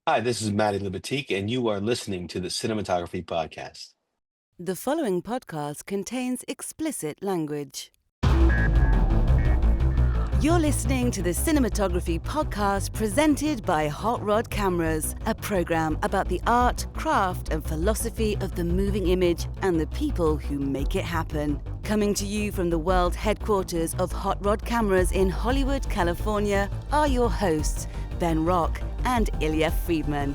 Hi, this is Matty Libatique, and you are listening to the Cinematography Podcast. The following podcast contains explicit language. You're listening to the Cinematography Podcast presented by Hot Rod Cameras, a program about the art, craft, and philosophy of the moving image and the people who make it happen. Coming to you from the world headquarters of Hot Rod Cameras in Hollywood, California, are your hosts, Ben Rock and Ilya Friedman.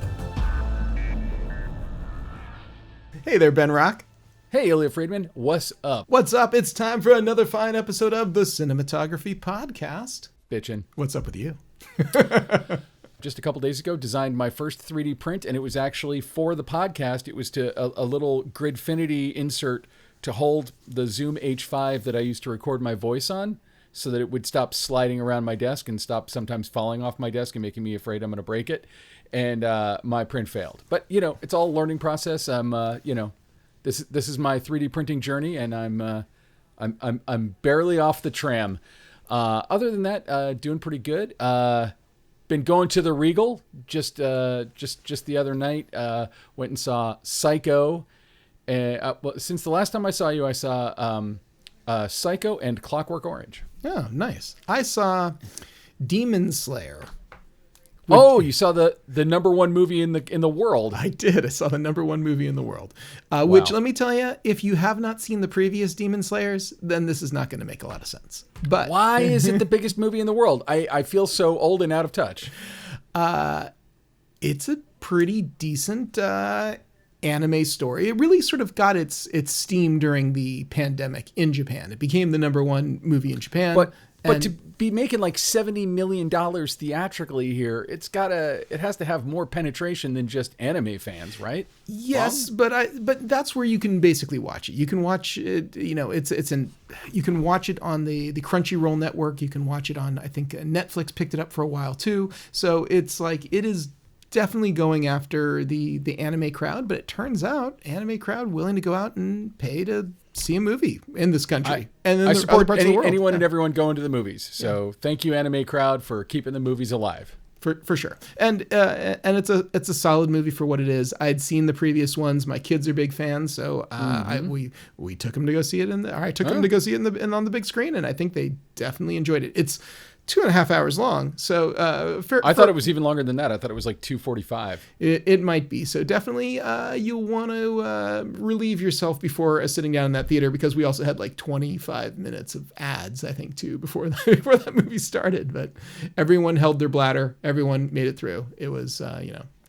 Hey there, Ben Rock. Hey, Ilya Friedman, what's up? What's up? It's time for another fine episode of the Cinematography Podcast. Bitchin'. What's up with you? Just a couple days ago, designed my first 3D print, and it was actually for the podcast. It was to a little Gridfinity insert to hold the Zoom H5 that I used to record my voice on, so that it would stop sliding around my desk and stop sometimes falling off my desk and making me afraid I'm going to break it. And my print failed. But, it's all a learning process. This is my 3D printing journey, and I'm barely off the tram. Other than that, doing pretty good. Been going to the Regal just the other night. Went and saw Psycho. Since the last time I saw you, I saw Psycho and Clockwork Orange. Oh, nice. I saw Demon Slayer. You saw the number one movie in the world. I did. I saw the number one movie in the world. Which, let me tell you, if you have not seen the previous Demon Slayers, then this is not going to make a lot of sense. But why is it the biggest movie in the world? I feel so old and out of touch. It's a pretty decent anime story. It really sort of got its steam during the pandemic in Japan. It became the number one movie in Japan. But to be making like $70 million theatrically here, it has to have more penetration than just anime fans, right? Yes, but that's where you can basically watch it. You can watch it, you can watch it on the Crunchyroll network. You can watch it on, I think Netflix picked it up for a while too. So it's like, it is definitely going after the anime crowd, but it turns out anime crowd willing to go out and pay to see a movie in this country. And then I support anyone yeah. and everyone going to the movies. So Thank you, anime crowd, for keeping the movies alive. For sure. And it's a solid movie for what it is. I'd seen the previous ones. My kids are big fans, so we took them to go see it them to go see it on the big screen, and I think they definitely enjoyed it. It's 2.5 hours long. So I thought it was even longer than that. I thought it was like 2:45. It might be. So definitely you'll want to relieve yourself before sitting down in that theater, because we also had like 25 minutes of ads, I think, too, before that movie started. But everyone held their bladder. Everyone made it through. It was,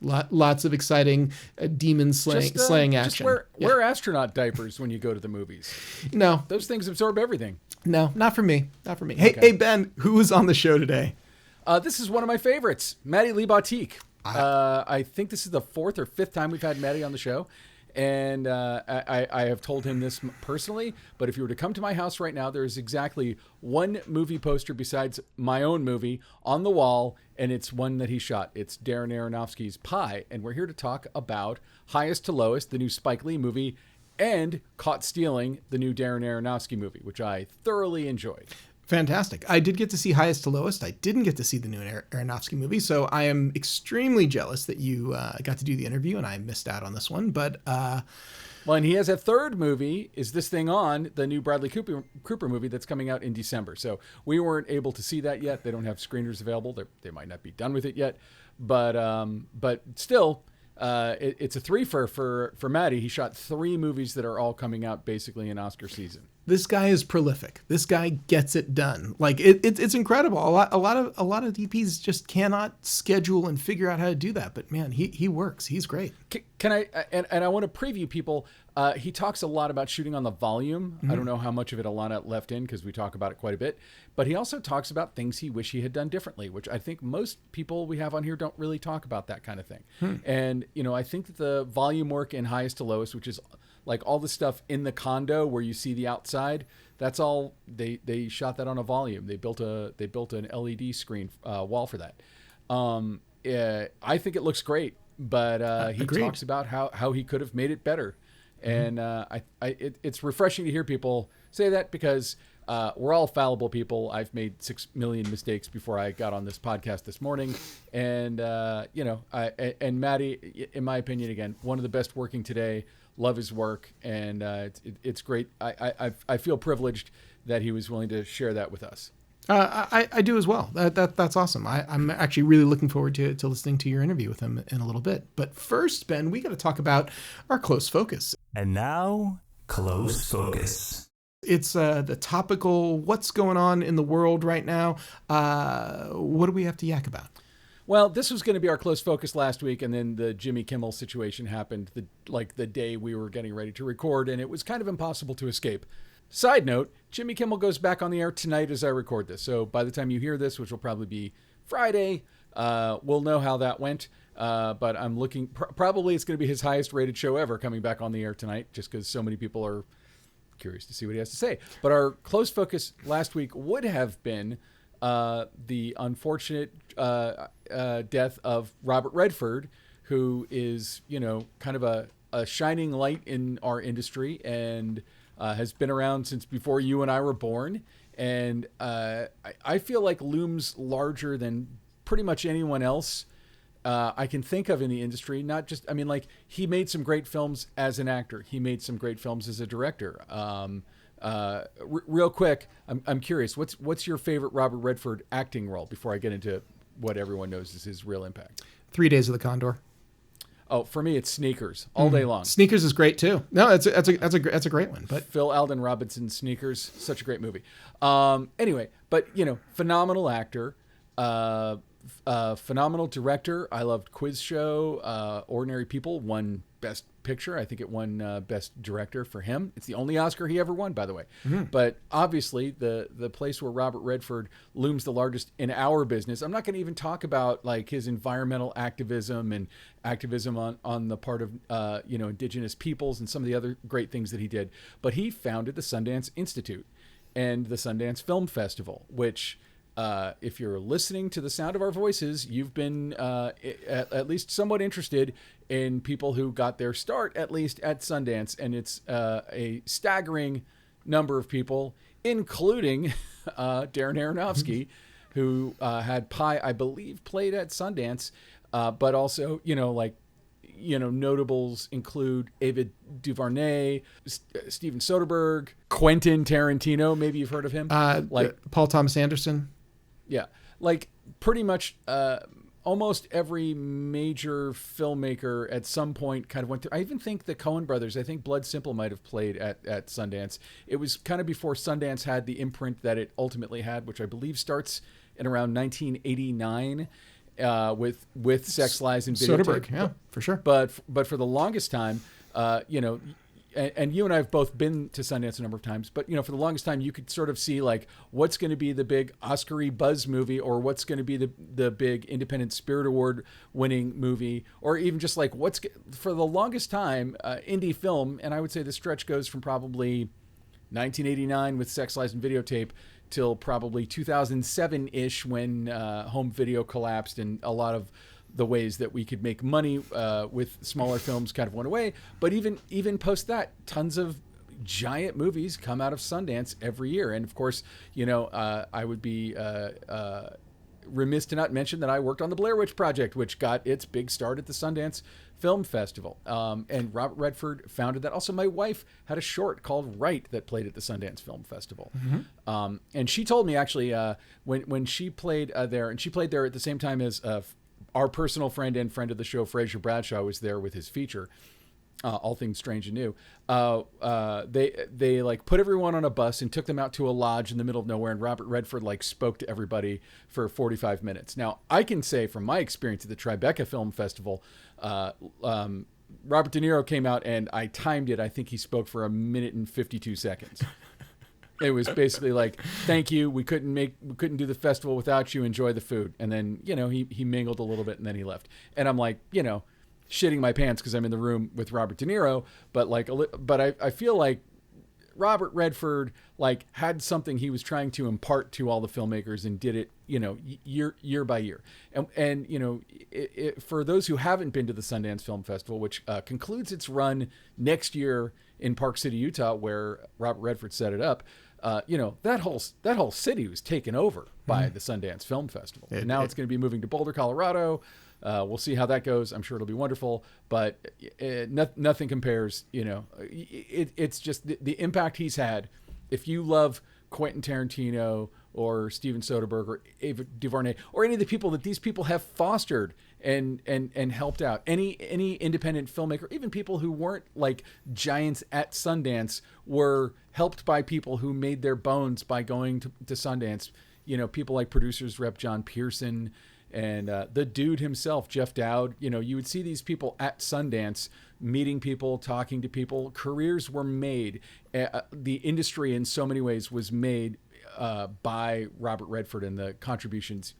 lots of exciting demon slaying action. Just wear astronaut diapers when you go to the movies. No. Those things absorb everything. No, not for me. Okay. Hey, Ben, who is on the show today? This is one of my favorites, Matty Libatique. I think this is the 4th or 5th time we've had Matty on the show. And I have told him this personally, but if you were to come to my house right now, there is exactly one movie poster besides my own movie on the wall, and it's one that he shot. It's Darren Aronofsky's Pi, and we're here to talk about Highest to Lowest, the new Spike Lee movie, and Caught Stealing, the new Darren Aronofsky movie, which I thoroughly enjoyed. Fantastic. I did get to see Highest to Lowest. I didn't get to see the new Aronofsky movie, so I am extremely jealous that you got to do the interview and I missed out on this one. But well, and he has a third movie, Is This Thing On?, the new Bradley Cooper movie that's coming out in December. So we weren't able to see that yet. They don't have screeners available. They might not be done with it yet. But still, it's a threefer for Matty. He shot 3 movies that are all coming out basically in Oscar season. This guy is prolific. This guy gets it done. Like it's incredible. A lot of DPs just cannot schedule and figure out how to do that. But man, he works. He's great. Can I and I want to preview people. He talks a lot about shooting on the volume. I don't know how much of it Alana left in, because we talk about it quite a bit. But he also talks about things he wish he had done differently, which I think most people we have on here don't really talk about that kind of thing. And I think that the volume work in Highest to Lowest, which is like all the stuff in the condo where you see the outside, that's all they shot that on a volume. They built an LED screen wall for that. I think it looks great, but he talks about how he could have made it better. And it's refreshing to hear people say that, because We're all fallible people. I've made 6 million mistakes before I got on this podcast this morning. And, and Matty, in my opinion, again, one of the best working today. Love his work. And it's great. I feel privileged that he was willing to share that with us. I do as well. That's awesome. I'm actually really looking forward to listening to your interview with him in a little bit. But first, Ben, we got to talk about our close focus. And now, close focus. It's the topical, what's going on in the world right now. What do we have to yak about? Well, this was going to be our close focus last week, and then the Jimmy Kimmel situation happened the day we were getting ready to record, and it was kind of impossible to escape. Side note, Jimmy Kimmel goes back on the air tonight as I record this. So by the time you hear this, which will probably be Friday, we'll know how that went. But I'm looking, probably it's going to be his highest rated show ever coming back on the air tonight, just because so many people are curious to see what he has to say. But our close focus last week would have been the unfortunate death of Robert Redford, who is, kind of a shining light in our industry and has been around since before you and I were born. And I feel like looms larger than pretty much anyone else I can think of in the industry. Not just, he made some great films as an actor. He made some great films as a director. Real quick, I'm curious, what's your favorite Robert Redford acting role before I get into what everyone knows is his real impact? 3 Days of the Condor. Oh, for me, it's Sneakers all day long. Sneakers is great too. No, that's a great one. But Phil Alden Robinson's Sneakers, such a great movie. Anyway, but phenomenal actor, phenomenal director. I loved Quiz Show. Ordinary People won Best Picture. I think it won Best Director for him. It's the only Oscar he ever won, by the way. Mm-hmm. But obviously, the place where Robert Redford looms the largest in our business. I'm not going to even talk about like his environmental activism and activism on the part of indigenous peoples and some of the other great things that he did. But he founded the Sundance Institute and the Sundance Film Festival, which if you're listening to the sound of our voices, you've been at least somewhat interested in people who got their start, at least at Sundance. And it's a staggering number of people, including Darren Aronofsky, who had Pi, I believe, played at Sundance. But also, notables include Ava DuVernay, Steven Soderbergh, Quentin Tarantino. Maybe you've heard of him. Paul Thomas Anderson. Yeah, like pretty much almost every major filmmaker at some point kind of went through. I even think the Coen brothers, I think Blood Simple might have played at Sundance. It was kind of before Sundance had the imprint that it ultimately had, which I believe starts in around 1989 with Sex, Lies, and Videotape. Soderbergh, yeah, for sure. But for the longest time, and you and I have both been to Sundance a number of times, but for the longest time you could sort of see like what's going to be the big Oscar-y buzz movie, or what's going to be the big Independent Spirit Award winning movie, or even just like for the longest time indie film. And I would say the stretch goes from probably 1989 with Sex, Lies, and Videotape till probably 2007-ish when home video collapsed and a lot of the ways that we could make money with smaller films kind of went away. But even post that, tons of giant movies come out of Sundance every year. And of course, I would be remiss to not mention that I worked on the Blair Witch Project, which got its big start at the Sundance Film Festival. And Robert Redford founded that. Also, my wife had a short called Right that played at the Sundance Film Festival. Mm-hmm. And she told me actually when she played there, and she played there at the same time as our personal friend and friend of the show, Fraser Bradshaw, was there with his feature, All Things Strange and New. They like put everyone on a bus and took them out to a lodge in the middle of nowhere, and Robert Redford like spoke to everybody for 45 minutes. Now, I can say from my experience at the Tribeca Film Festival, Robert De Niro came out and I timed it. I think he spoke for 1 minute and 52 seconds. It was basically like, thank you. We couldn't do the festival without you. Enjoy the food. And then, he mingled a little bit and then he left. And I'm like, shitting my pants because I'm in the room with Robert De Niro. But I feel like Robert Redford like had something he was trying to impart to all the filmmakers and did it, year by year. And for those who haven't been to the Sundance Film Festival, which concludes its run next year in Park City, Utah, where Robert Redford set it up, that whole city was taken over by the Sundance Film Festival. And now it's going to be moving to Boulder, Colorado. We'll see how that goes. I'm sure it'll be wonderful, but nothing compares. It's just the impact he's had. If you love Quentin Tarantino or Steven Soderbergh or Ava DuVernay or any of the people that these people have fostered and helped out, any independent filmmaker, even people who weren't like giants at Sundance, were helped by people who made their bones by going to Sundance. People like producers rep John Pearson and the dude himself, Jeff Dowd. You would see these people at Sundance meeting people, talking to people. Careers were made. The industry in so many ways was made by Robert Redford and the contributions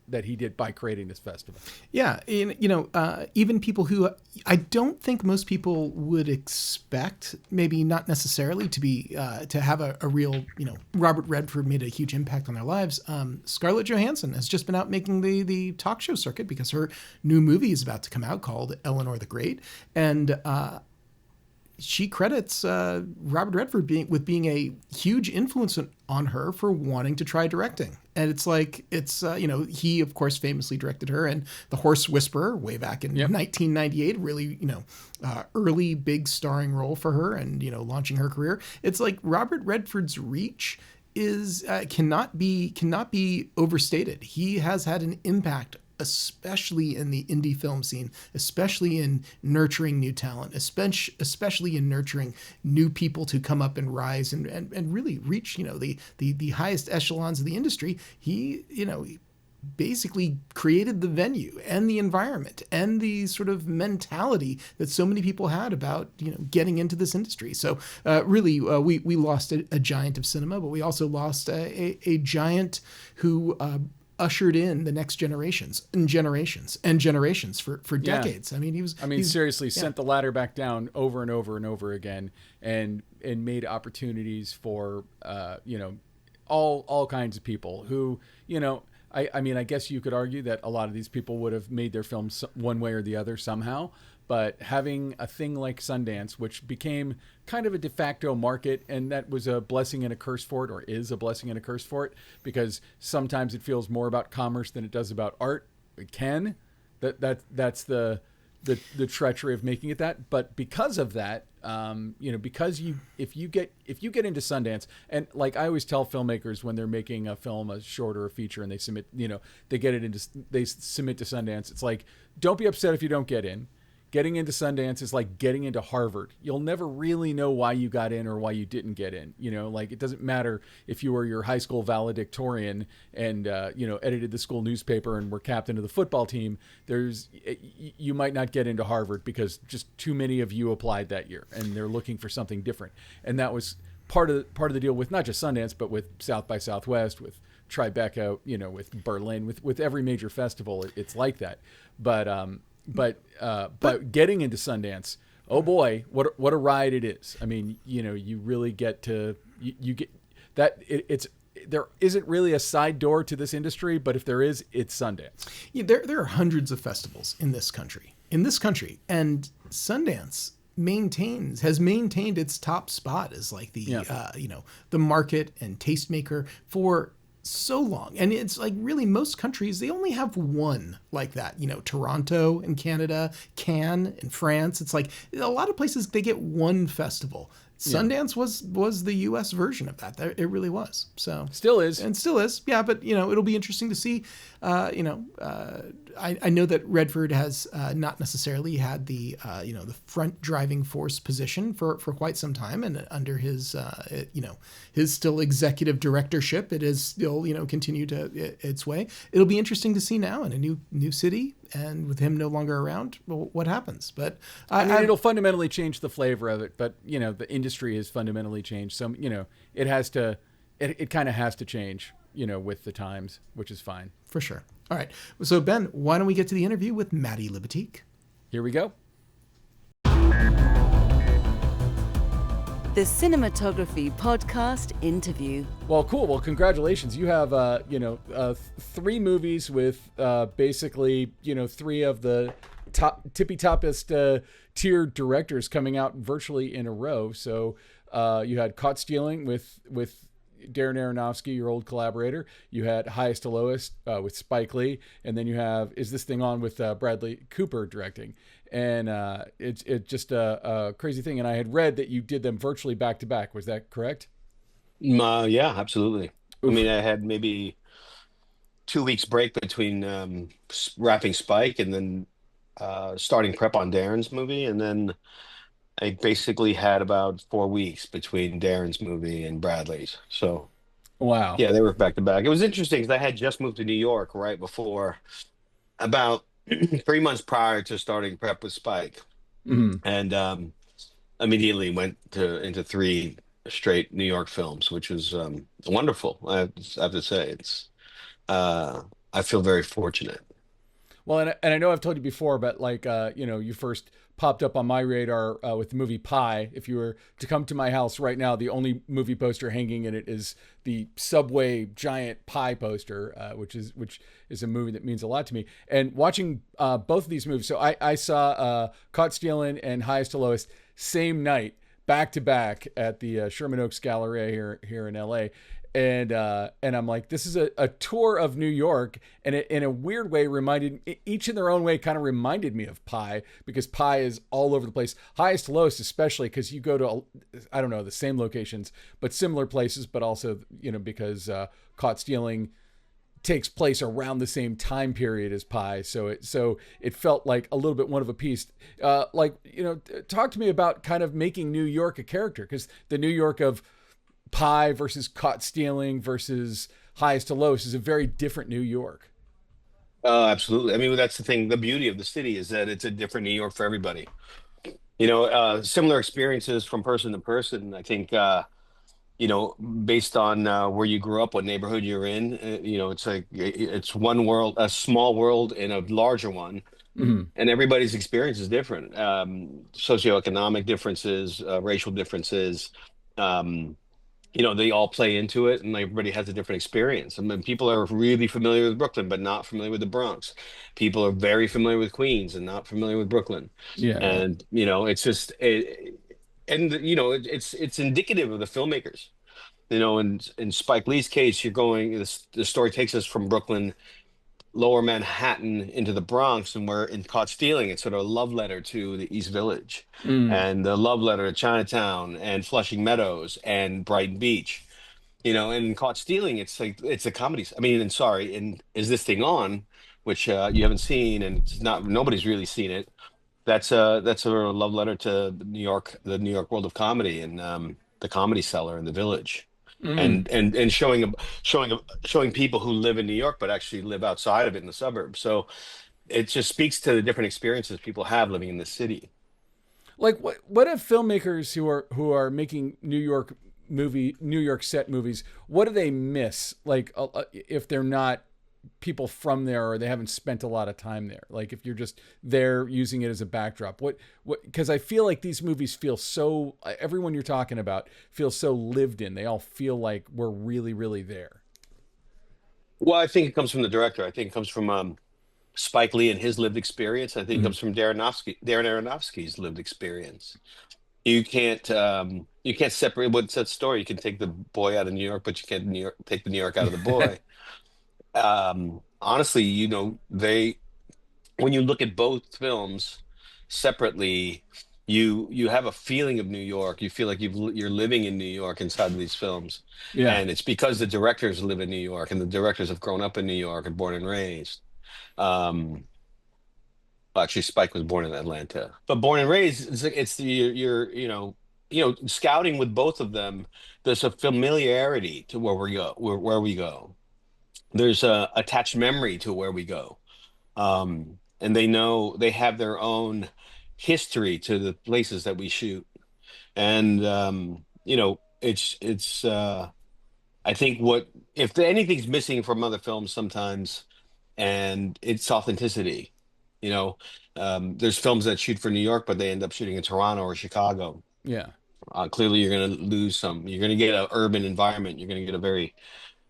that he did by creating this festival. Yeah, even people who I don't think most people would expect, maybe not necessarily to be to have a real, Robert Redford made a huge impact on their lives. Scarlett Johansson has just been out making the talk show circuit because her new movie is about to come out called Eleanor the Great, and she credits Robert Redford being a huge influence on her for wanting to try directing. And it's like, he of course famously directed her and The Horse Whisperer way back in 1998, really, early big starring role for her and, launching her career. It's like Robert Redford's reach is cannot be overstated. He has had an impact, especially in the indie film scene, especially in nurturing new talent, especially in nurturing new people to come up and rise and really reach, the highest echelons of the industry. He basically created the venue and the environment and the sort of mentality that so many people had about, getting into this industry. So really, we lost a giant of cinema, but we also lost a giant who ushered in the next generations for decades. I mean, he seriously sent the ladder back down over and over and over again, and made opportunities for all kinds of people who, I guess you could argue that a lot of these people would have made their films one way or the other somehow. But having a thing like Sundance, which became kind of a de facto market, and that was a blessing and a curse for it, or is a blessing and a curse for it, because sometimes it feels more about commerce than it does about art. It can. That's the treachery of making it that. But because of that, because if you get into Sundance, and like I always tell filmmakers when they're making a film, a short or a feature, and they submit, they submit to Sundance. It's like, don't be upset if you don't get in. Getting into Sundance is like getting into Harvard. You'll never really know why you got in or why you didn't get in. Like it doesn't matter if you were your high school valedictorian and, edited the school newspaper and were captain of the football team. You might not get into Harvard because just too many of you applied that year and they're looking for something different. And that was part of the deal with not just Sundance, but with South by Southwest, with Tribeca, with Berlin, with every major festival. It's like that. But getting into Sundance, oh boy, what a ride it is. I mean, you really get to you get that there isn't really a side door to this industry, but if there is, it's Sundance. Yeah, there are hundreds of festivals in this country, and Sundance has maintained its top spot as like the market and tastemaker for so long. And it's like really most countries, they only have one like that. Toronto in Canada, Cannes in France. It's like a lot of places they get one festival. Sundance was the U.S. version of that. It really was. So still is. Yeah, but it'll be interesting to see. I know that Redford has not necessarily had the the front driving force position for quite some time, and under his his still executive directorship, it is still continued its way. It'll be interesting to see now in a new city, and with him no longer around, what happens. But it'll fundamentally change the flavor of it. But the industry has fundamentally changed. So it has to. It kind of has to change. With the times, which is fine. For sure. All right. So, Ben, why don't we get to the interview with Matty Libatique? Here we go. The Cinematography Podcast Interview. Well, cool. Well, congratulations. You have, 3 movies with basically, 3 of the tippy-toppest tier directors coming out virtually in a row. So you had Caught Stealing with Darren Aronofsky, your old collaborator. You had Highest to Lowest with Spike Lee, and then you have Is This Thing On with Bradley Cooper directing. And it's just a crazy thing. And I had read that you did them virtually back to back. Was that correct? Yeah, absolutely. I Oof. mean, I had maybe 2 weeks break between wrapping Spike and then starting prep on Darren's movie, and then I basically had about 4 weeks between Darren's movie and Bradley's. So Wow. yeah, they were back to back. It was interesting because I had just moved to New York right before, about 3 months prior to starting prep with Spike, Mhm. and immediately went to into three straight New York films, which was wonderful. I have to say, it's I feel very fortunate. Well, and I know I've told you before, but like, you first popped up on my radar with the movie Pie. If you were to come to my house right now, the only movie poster hanging in it is the Subway giant pie poster, which is a movie that means a lot to me. And watching both of these movies, so I saw Caught Stealing and Highest to Lowest same night, back to back at the Sherman Oaks Galleria here in L.A. And I'm like, this is a tour of New York, and it in a weird way reminded, each in their own way, kind of reminded me of Pi, because Pi is all over the place. Highest to Lowest, especially because you go to, I don't know, the same locations but similar places, but also because Caught Stealing takes place around the same time period as Pi, so it felt like a little bit one of a piece. Talk to me about kind of making New York a character, because the New York of Pie versus Caught Stealing versus Highest to Lowest is a very different New York. Absolutely. I mean, that's the thing. The beauty of the city is that it's a different New York for everybody. Similar experiences from person to person. I think, based on where you grew up, what neighborhood you're in, it's like it's one world, a small world in a larger one, Mm-hmm. and everybody's experience is different. Socioeconomic differences, racial differences. Um, they all play into it, and like, everybody has a different experience. I mean, people are really familiar with Brooklyn, but not familiar with the Bronx. People are very familiar with Queens and not familiar with Brooklyn. Yeah, yeah. And, it's just, it's indicative of the filmmakers. In Spike Lee's case, the story takes us from Brooklyn, lower Manhattan, into the Bronx, and we're in Caught Stealing. It's sort of a love letter to the East Village, Mm, and a love letter to Chinatown and Flushing Meadows and Brighton Beach. And in Caught Stealing, it's like it's a comedy. I mean, and sorry, and Is This Thing On, which you haven't seen, and it's not nobody's really seen it. That's a love letter to the New York world of comedy, and the Comedy Cellar in the Village, mm. and showing people who live in New York but actually live outside of it in the suburbs. So it just speaks to the different experiences people have living in the city. Like what if filmmakers who are making New York set movies, what do they miss? Like if they're not people from there, or they haven't spent a lot of time there. Like if you're just there using it as a backdrop, what because I feel like these movies feel so, everyone you're talking about feels so lived in. They all feel like we're really, really there. Well, I think it comes from the director. I think it comes from Spike Lee and his lived experience. I think it Mm-hmm. comes from Darren Aronofsky's lived experience. You can't separate what's that story. You can take the boy out of New York, but you can't take the New York out of the boy. Honestly, they when you look at both films separately, you have a feeling of New York. You feel like you're living in New York inside of these films, Yeah. and it's because the directors live in New York, and the directors have grown up in New York and born and raised. Um, well, actually, Spike was born in Atlanta, but born and raised. It's the you're scouting with both of them. There's a familiarity to where we go, where we go. There's a attached memory to where we go, and they have their own history to the places that we shoot. And it's I think what if anything's missing from other films sometimes, and it's authenticity. You know, there's films that shoot for New York, but they end up shooting in Toronto or Chicago. Yeah. Clearly, you're going to lose some. You're going to get an urban environment. You're going to get a very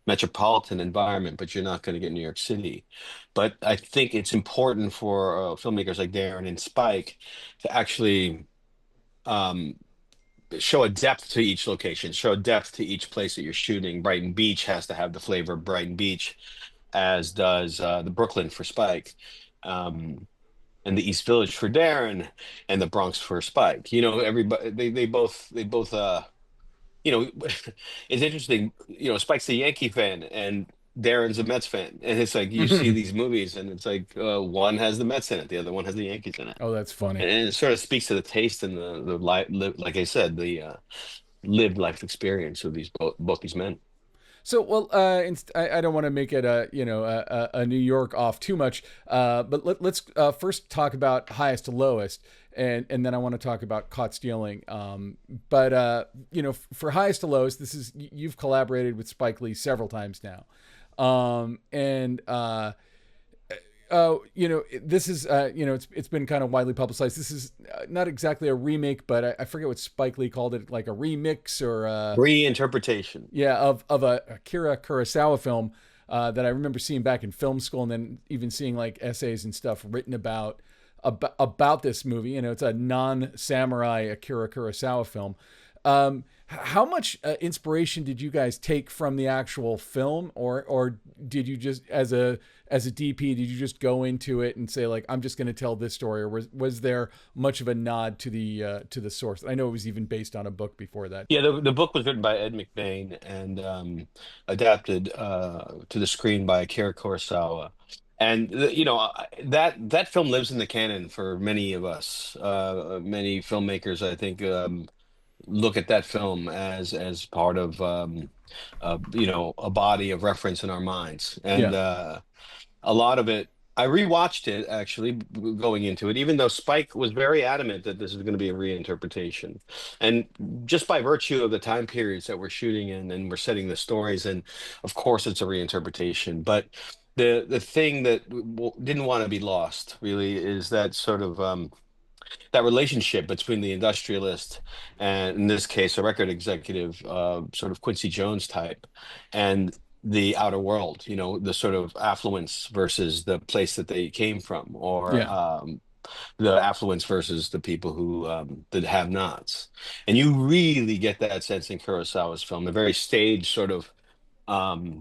metropolitan environment, but you're not going to get New York City. But I think it's important for filmmakers like Darren and Spike to actually um, show a depth to each location, show a depth to each place that you're shooting. Brighton Beach has to have the flavor of Brighton Beach, as does the Brooklyn for Spike, um, and the East Village for Darren, and the Bronx for Spike. Everybody they both it's interesting. Spike's a Yankee fan and Darren's a Mets fan, and it's like you see these movies, and it's like one has the Mets in it, the other one has the Yankees in it, Oh, that's funny. and it sort of speaks to the taste and like I said, the lived life experience of both these men. So, well, I don't want to make it a New York off too much, but let's first talk about highest to lowest, and then I want to talk about caught stealing. For highest to lowest, you've collaborated with Spike Lee several times now, and this is it's been kind of widely publicized. This is not exactly a remake, but I forget what Spike Lee called it, like a remix or Reinterpretation. yeah, of a Akira Kurosawa film that I remember seeing back in film school, and then even seeing like essays and stuff written about this movie. It's a non-samurai Akira Kurosawa film. How much inspiration did you guys take from the actual film, or did you just as a DP did you just go into it and say like I'm just going to tell this story, or was there much of a nod to the source? I know it was even based on a book before that. Yeah, the book was written by Ed McBain and adapted to the screen by Akira Kurosawa. And that film lives in the canon for many of us. Many filmmakers, I think, look at that film as part of a body of reference in our minds. And Yeah, a lot of it, I rewatched it actually going into it, even though Spike was very adamant that this is going to be a reinterpretation. And just by virtue of the time periods that we're shooting in and we're setting the stories, and of course it's a reinterpretation. But the thing that didn't want to be lost really is that sort of that relationship between the industrialist and, in this case, a record executive, sort of Quincy Jones type, and the outer world, the sort of affluence versus the place that they came from, or yeah, the affluence versus the people who the have-nots. And you really get that sense in Kurosawa's film, a very staged sort of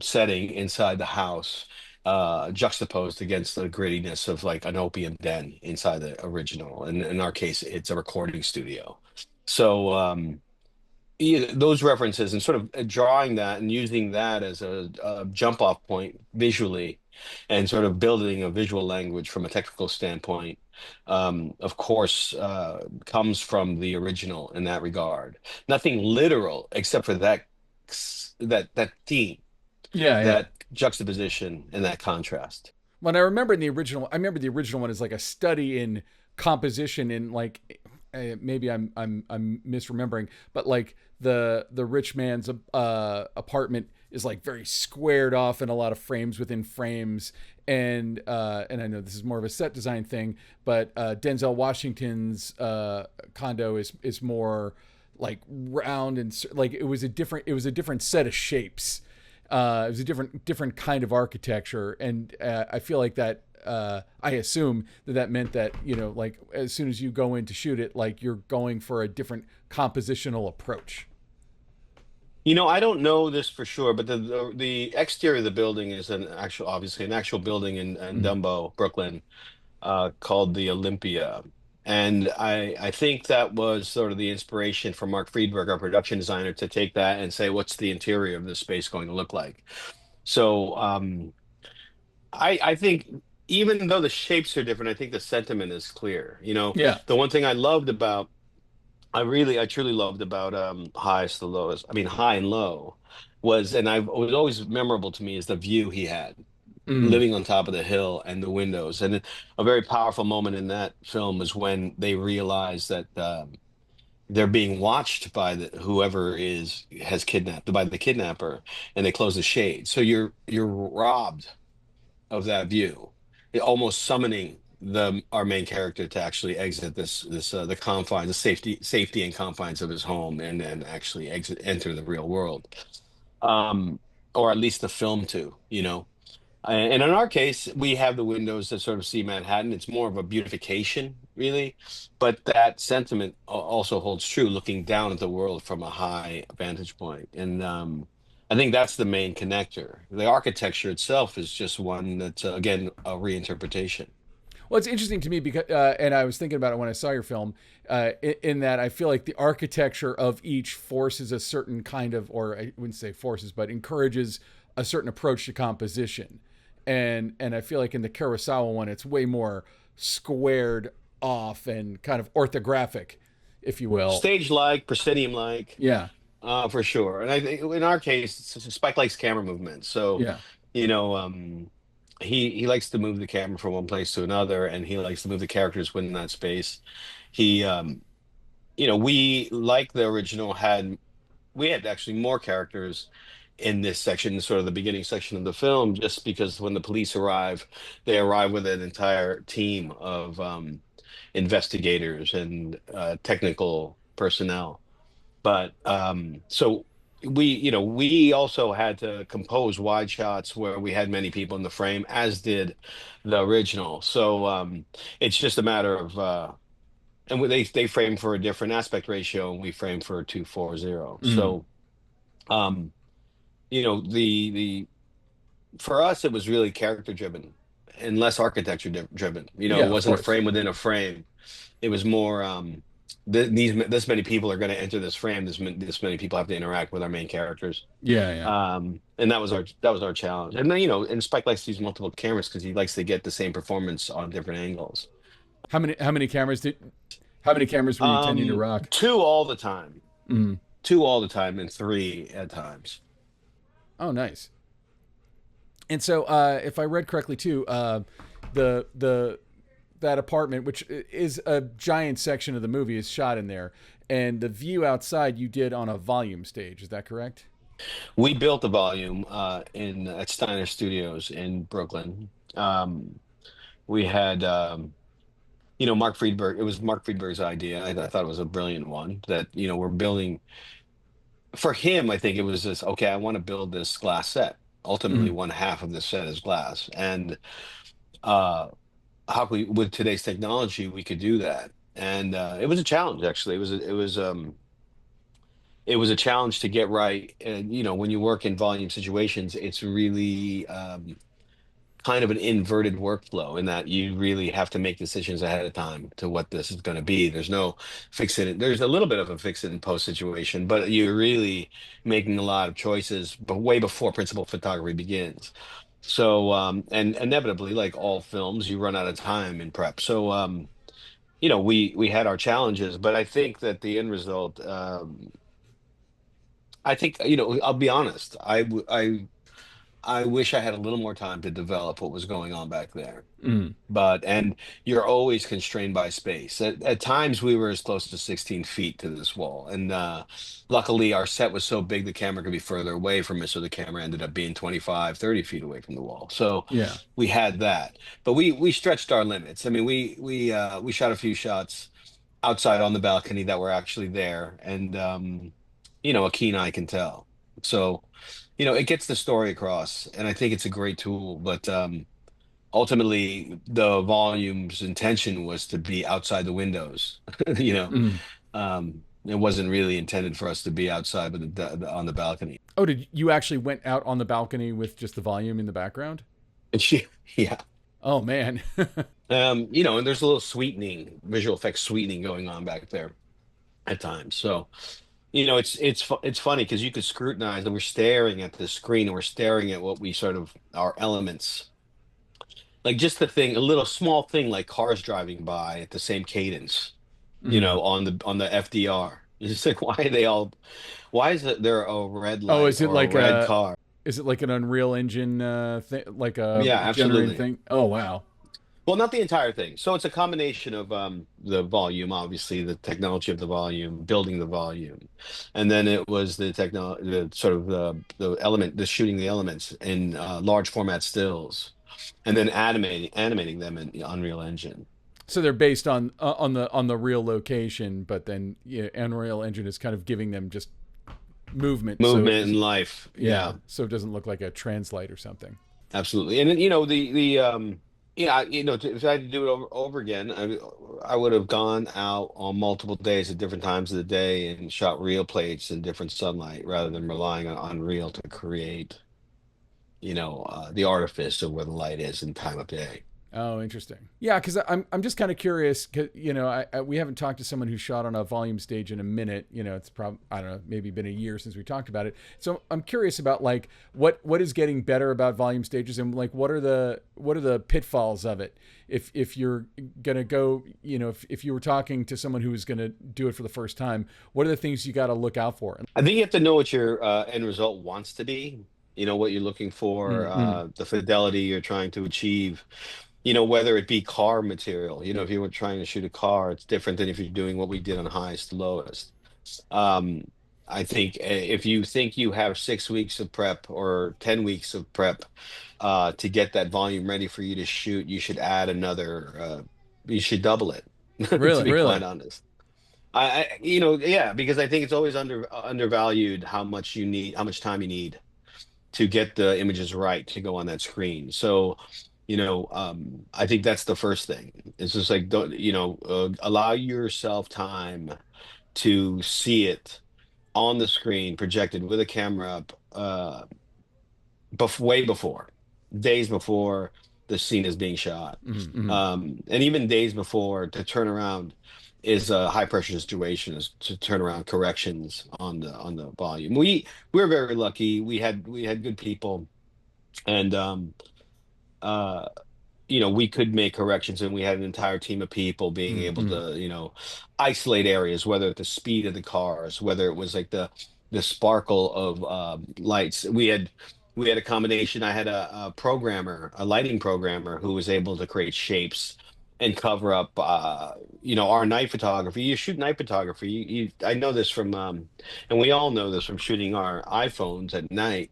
setting inside the house, juxtaposed against the grittiness of like an opium den inside the original. And in our case, it's a recording studio. So yeah, those references and sort of drawing that and using that as a jump off point visually, and sort of building a visual language from a technical standpoint, of course, comes from the original in that regard. Nothing literal except for that theme, yeah. that juxtaposition, and that contrast. When I remember the original one is like a study in composition, in like maybe I'm misremembering, but like the rich man's apartment is like very squared off in a lot of frames within frames, and I know this is more of a set design thing, but Denzel Washington's condo is more like round, and like it was a different set of shapes. It was a different kind of architecture, and I feel like that. I assume that meant that like as soon as you go in to shoot it, like you're going for a different compositional approach. I don't know this for sure, but the exterior of the building is obviously an actual building in Mm. Dumbo, Brooklyn, called the Olympia. And I think that was sort of the inspiration for Mark Friedberg, our production designer, to take that and say, what's the interior of this space going to look like? So I think even though the shapes are different, I think the sentiment is clear. Yeah. The one thing I truly loved about Highest to Lowest, I mean High and Low, it was always memorable to me, is the view he had, Mm. living on top of the hill and the windows. And a very powerful moment in that film is when they realize that they're being watched by whoever has kidnapped, by the kidnapper, and they close the shade. So you're robbed of that view, almost summoning our main character to actually exit this the confines, the safety and confines of his home, and then actually enter the real world, um, or at least the film to. And in our case, we have the windows that sort of see Manhattan. It's more of a beautification, really. But that sentiment also holds true looking down at the world from a high vantage point. And I think that's the main connector. The architecture itself is just one that's, again, a reinterpretation. Well, it's interesting to me because, and I was thinking about it when I saw your film, in that I feel like the architecture of each forces a certain kind of, or I wouldn't say forces, but encourages a certain approach to composition. And I feel like in the Kurosawa one, it's way more squared off and kind of orthographic, if you will. Stage-like, proscenium-like. Yeah, For sure. And I think in our case, Spike likes camera movement. So, yeah. you know, he likes to move the camera from one place to another, and he likes to move the characters within that space. He, we like the original had we had actually more characters in this section, sort of the beginning section of the film, just because when the police arrive, they arrive with an entire team of investigators and technical personnel. But so we also had to compose wide shots where we had many people in the frame, as did the original. So it's just a matter of and they frame for a different aspect ratio, and we frame for a 240. Mm. So um, the for us it was really character driven and less architecture driven. It Yeah, of wasn't a course. frame within a frame. It was more this many people are going to enter this frame. This many people have to interact with our main characters. Yeah, yeah. And that was our challenge. And then and Spike likes to use multiple cameras because he likes to get the same performance on different angles. How many cameras were you tending to rock? Two all the time, Mm. and three at times. Oh, nice. And so, if I read correctly too, the that apartment, which is a giant section of the movie, is shot in there, and the view outside you did on a volume stage. Is that correct? We built the volume in at Steiner Studios in Brooklyn. We had Mark Friedberg. It was Mark Friedberg's idea. I thought it was a brilliant one that we're building for him. I think it was this. Okay, I want to build this glass set. Ultimately, Mm. one half of the set is glass, and uh, how we with today's technology we could do that. And it was a challenge. Actually, it was a challenge to get right. And when you work in volume situations, it's really kind of an inverted workflow in that you really have to make decisions ahead of time to what this is going to be. There's no fix it. There's a little bit of a fix it in post situation, but you're really making a lot of choices, but way before principal photography begins. So, and inevitably, like all films, you run out of time in prep. So, we had our challenges, but I think that the end result, I think, I'll be honest. I wish I had a little more time to develop what was going on back there. Mm. And you're always constrained by space. At times we were as close to 16 feet to this wall. And luckily our set was so big the camera could be further away from it. So the camera ended up being 25, 30 feet away from the wall. So Yeah. we had that. But we stretched our limits. I mean, we shot a few shots outside on the balcony that were actually there. And a keen eye can tell. So it gets the story across, and I think it's a great tool. But ultimately, the volume's intention was to be outside the windows. Mm. It wasn't really intended for us to be outside with on the balcony. Oh, did you actually went out on the balcony with just the volume in the background? And yeah. Oh man. And there's a little sweetening, visual effects sweetening going on back there at times. So it's funny because you could scrutinize and we're staring at the screen and we're staring at what we sort of our elements, like just a little small thing like cars driving by at the same cadence, Mm. on the FDR. It's just like why is it there a red Oh, light is it or a like red car? an Unreal Engine thing, like a Yeah, generated absolutely. thing? Oh wow. Well, not the entire thing. So it's a combination of the volume, obviously, the technology of the volume, building the volume, and then it was the technology, the sort of the element, the shooting the elements in large format stills, and then animating them in the Unreal Engine. So they're based on the real location, but then yeah, Unreal Engine is kind of giving them just movement, so it Movement doesn't. and life. Yeah, Yeah. so it doesn't look like a translite or something. Absolutely. And then, yeah, if I had to do it over again, I would have gone out on multiple days at different times of the day and shot real plates in different sunlight rather than relying on real to create, the artifice of where the light is and time of day. Oh, interesting. Yeah, because I'm just kind of curious. 'Cause, we haven't talked to someone who shot on a volume stage in a minute. It's probably, I don't know, maybe been a year since we talked about it. So I'm curious about like what is getting better about volume stages, and like what are the pitfalls of it. If you're gonna go, if you were talking to someone who was gonna do it for the first time, what are the things you got to look out for? I think you have to know what your end result wants to be, what you're looking for, Mm-hmm. the fidelity you're trying to achieve, whether it be car material. If you were trying to shoot a car, it's different than if you're doing what we did on highest to lowest. Um, I think if you think you have 6 weeks of prep or 10 weeks of prep to get that volume ready for you to shoot, you should add another, you should double it, to Really? be quite honest. Yeah, because I think it's always undervalued how much you need, how much time you need to get the images right to go on that screen. So, I think that's the first thing. It's just like, don't, allow yourself time to see it on the screen projected with a camera up, way before, days before the scene is being shot, Mm-hmm. and even days before to turn around is a high pressure situation is to turn around corrections on the volume. We're very lucky. We had good people, and uh we could make corrections, and we had an entire team of people being able Mm-hmm. to, isolate areas, whether at the speed of the cars, whether it was like the sparkle of lights. We had a combination. I had a programmer, a lighting programmer, who was able to create shapes and cover up, our night photography. You shoot night photography. I know this from, and we all know this from shooting our iPhones at night.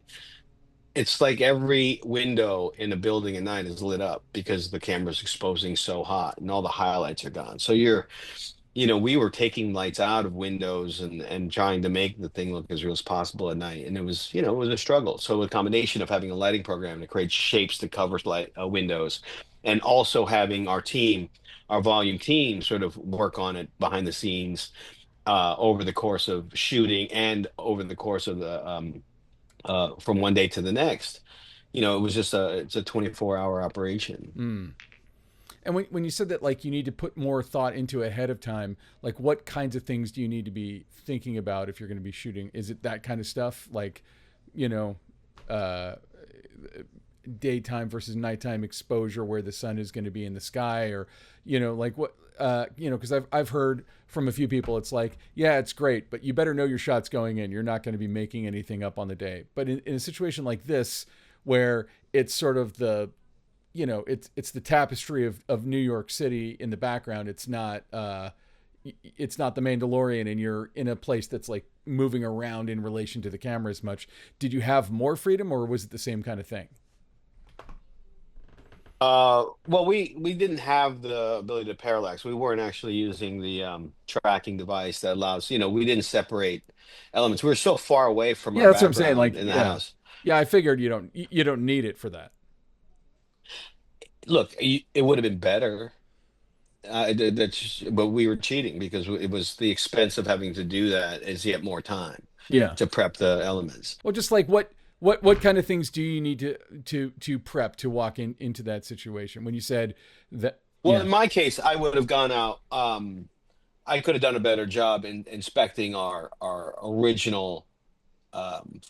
It's like every window in a building at night is lit up because the camera's exposing so hot and all the highlights are gone. So we were taking lights out of windows and trying to make the thing look as real as possible at night. And it was a struggle. So a combination of having a lighting program to create shapes to cover light windows, and also having our volume team sort of work on it behind the scenes, over the course of shooting and over the course of the, from one day to the next. It was just it's a 24-hour operation. Mm. And when you said that, like, you need to put more thought into it ahead of time, like, what kinds of things do you need to be thinking about if you're going to be shooting? Is it that kind of stuff, like, you know, uh, daytime versus nighttime exposure, where the sun is going to be in the sky, or, like what, because I've heard from a few people, it's like, yeah, it's great, but you better know your shots going in. You're not going to be making anything up on the day. But in a situation like this, where it's sort of it's the tapestry of New York City in the background. It's not the Mandalorian, and you're in a place that's like moving around in relation to the camera as much. Did you have more freedom, or was it the same kind of thing? Well, we didn't have the ability to parallax. We weren't actually using the tracking device that allows, we didn't separate elements. We were so far away from Yeah, our that's what I'm saying. background Like, in the yeah, house. yeah. I figured you don't need it for that. Look, it would have been better. But we were cheating because it was the expense of having to do that is yet more time Yeah. to prep the elements. Well, just like what kind of things do you need to prep to walk into that situation? When you said that, Well, yeah. in my case, I would have gone out. I could have done a better job in inspecting our original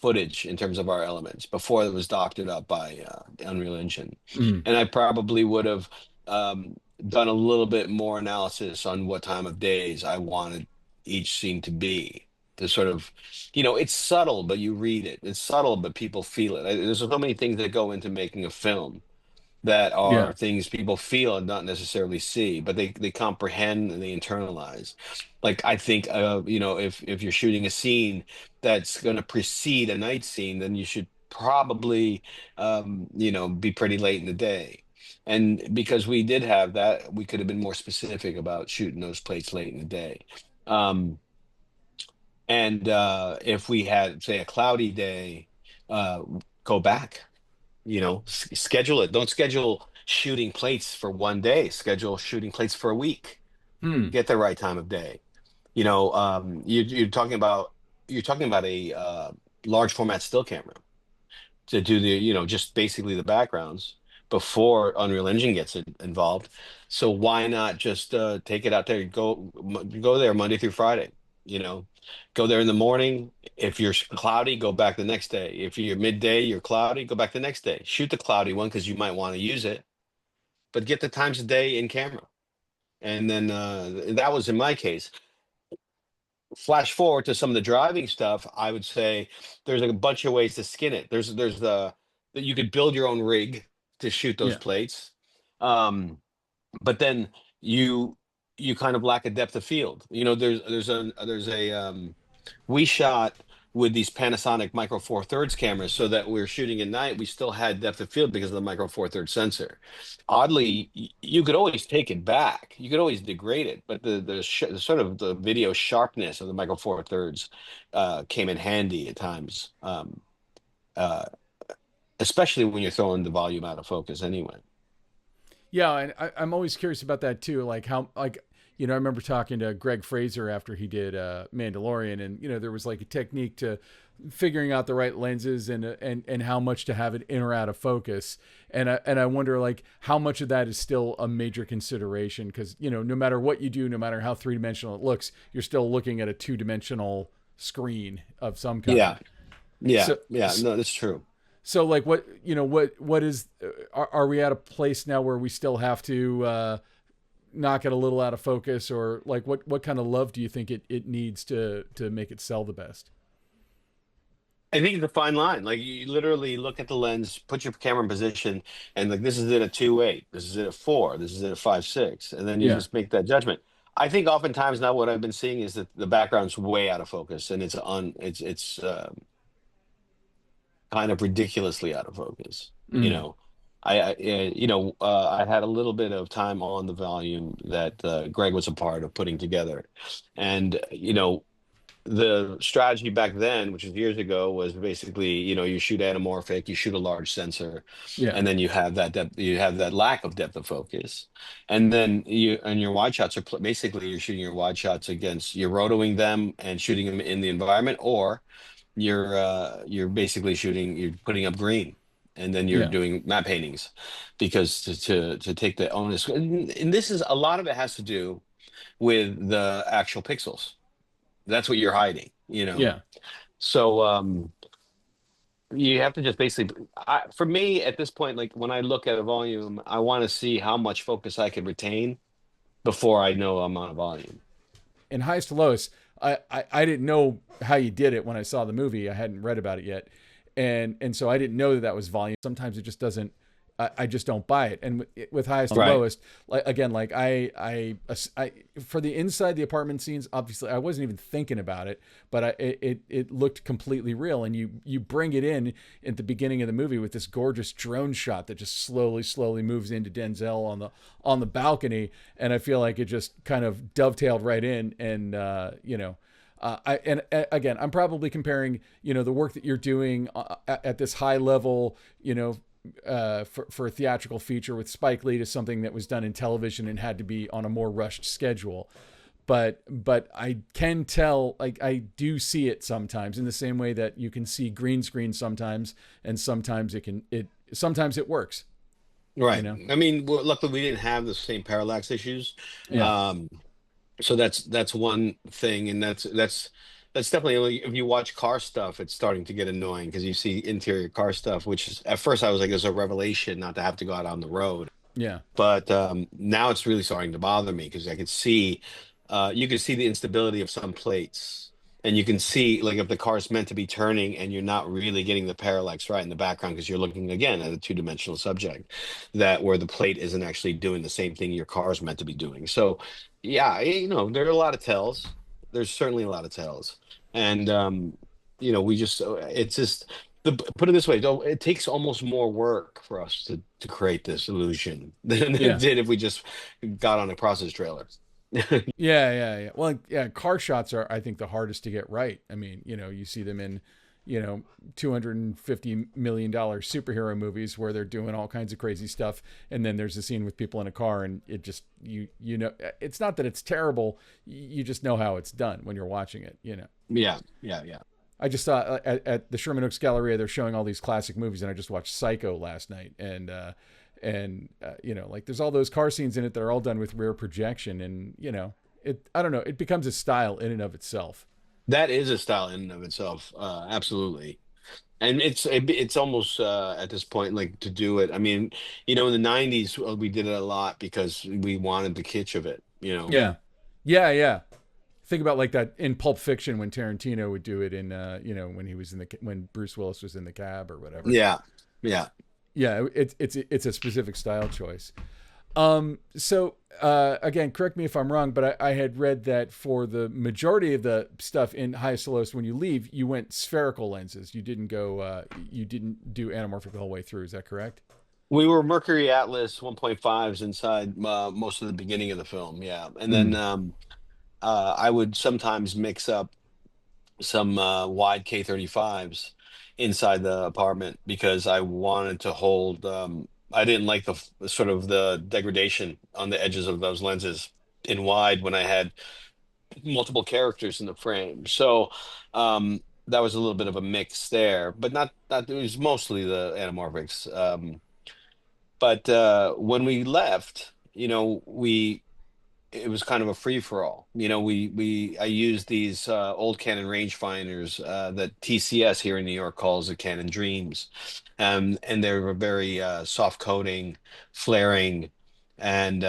footage in terms of our elements before it was doctored up by the Unreal Engine. Mm, And I probably would have done a little bit more analysis on what time of days I wanted each scene to be. To sort of, it's subtle, but you read it. It's subtle, but people feel it. There's so many things that go into making a film that yeah. are things people feel and not necessarily see, but they comprehend and they internalize. Like I think, if you're shooting a scene that's going to precede a night scene, then you should probably, be pretty late in the day. And because we did have that, we could have been more specific about shooting those plates late in the day. Um, and if we had, say, a cloudy day, uh, go back. Schedule it. Don't schedule shooting plates for one day. Schedule shooting plates for a week. Hmm. Get the right time of day. You're talking about a large format still camera to do just basically the backgrounds before Unreal Engine gets involved. So why not just take it out there, go there Monday through Friday, you know, go there in the morning. If you're cloudy, go back the next day. If you're midday, you're cloudy, go back the next day. Shoot the cloudy one because you might want to use it, but get the times of day in camera. And then that was in my case. Flash forward to some of the driving stuff, I would say there's like a bunch of ways to skin it. There's the that you could build your own rig to shoot those Yeah. plates. But then you you kind of lack a depth of field. There's a we shot with these Panasonic Micro Four Thirds cameras so that we're shooting at night. We still had depth of field because of the Micro Four Thirds sensor. Oddly, you could always take it back. You could always degrade it, but the sort of the video sharpness of the Micro Four Thirds came in handy at times, uh, especially when you're throwing the volume out of focus anyway. Yeah, and I'm always curious about that too. Like how, I remember talking to Greg Fraser after he did Mandalorian, and there was like a technique to figuring out the right lenses and how much to have it in or out of focus. And I wonder like how much of that is still a major consideration because no matter what you do, no matter how 3-dimensional it looks, you're still looking at a 2-dimensional screen of some Yeah, kind. yeah, So yeah. No, that's true. so like what is are we at a place now where we still have to knock it a little out of focus or like what kind of love do you think it needs to make it sell the best? I think it's a fine line. Like you literally look at the lens, put your camera in position, and like this is it at 2.8, this is it at 4, this is it at 5.6, and then you Yeah. just make that judgment. I think oftentimes now what I've been seeing is that the background's way out of focus, and it's kind of ridiculously out of focus. Mm. I had a little bit of time on the volume that Greg was a part of putting together, and the strategy back then, which was years ago, was basically, you shoot anamorphic, you shoot a large sensor, Yeah. and then you have that depth, you have that lack of depth of focus, and then your wide shots are basically you're shooting your wide shots against, you're rotoing them and shooting them in the environment, or you're basically shooting, you're putting up green. And then you're Yeah. doing matte paintings, because to take the onus, and this is a lot of it has to do with the actual pixels. That's what you're hiding. Yeah. So you have to just basically, for me at this point, like when I look at a volume, I want to see how much focus I can retain before I know I'm on a volume. And highest to lowest, I didn't know how you did it when I saw the movie. I hadn't read about it yet, and so I didn't know that was volume. Sometimes it just doesn't. I just don't buy it. And with highest and Right. lowest, like again, like I for the inside the apartment scenes, obviously I wasn't even thinking about it, but it looked completely real. And you bring it in at the beginning of the movie with this gorgeous drone shot that just slowly moves into Denzel on the balcony, and I feel like it just kind of dovetailed right in, and again, I'm probably comparing, the work that you're doing at this high level, for a theatrical feature with Spike Lee to something that was done in television and had to be on a more rushed schedule. But I can tell, like I do see it sometimes in the same way that you can see green screen sometimes, and sometimes sometimes it works. You Right. know? I mean, well, luckily we didn't have the same parallax issues. Yeah. Um, so that's one thing, and that's definitely, like, if you watch car stuff, it's starting to get annoying because you see interior car stuff, which is, at first I was like, it was a revelation not to have to go out on the road. Yeah. But now it's really starting to bother me because I could see, you can see the instability of some plates, and you can see like if the car's meant to be turning and you're not really getting the parallax right in the background because you're looking again at a two-dimensional subject, that where the plate isn't actually doing the same thing your car is meant to be doing. So yeah, there are a lot of tells. There's certainly a lot of tells, and we just, it's just, put it this way, though, it takes almost more work for us to create this illusion than it Yeah. did if we just got on a process trailer. Yeah. Well, yeah, car shots are, I think, the hardest to get right. I mean, you see them in $250 million superhero movies where they're doing all kinds of crazy stuff, and then there's a scene with people in a car, and it just it's not that it's terrible, you just know how it's done when you're watching it. Yeah, yeah, yeah. I just saw at the Sherman Oaks Galleria, they're showing all these classic movies, and I just watched Psycho last night, and like there's all those car scenes in it that are all done with rear projection, and I don't know, it becomes a style in and of itself. That is a style in and of itself. Absolutely. And it's almost at this point like to do it. I mean, in the 90s we did it a lot because we wanted the kitsch of it. Yeah, yeah. Think about like that in Pulp Fiction when Tarantino would do it in when he was when Bruce Willis was in the cab or whatever. Yeah. Yeah. Yeah, it's a specific style choice. So again, correct me if I'm wrong, but I had read that for the majority of the stuff in Highest to Lowest, when you leave, you went spherical lenses. You didn't do anamorphic the whole way through. Is that correct? We were Mercury Atlas 1.5s inside most of the beginning of the film. Yeah. And then Mm. I would sometimes mix up some wide K35s inside the apartment because I wanted to hold. I didn't like sort of the degradation on the edges of those lenses in wide when I had multiple characters in the frame. So that was a little bit of a mix there, but not. It was mostly the anamorphics. But when we left, we it was kind of a free for all. I used these old Canon rangefinders that TCS here in New York calls the Canon Dreams, and they were very soft coating, flaring, and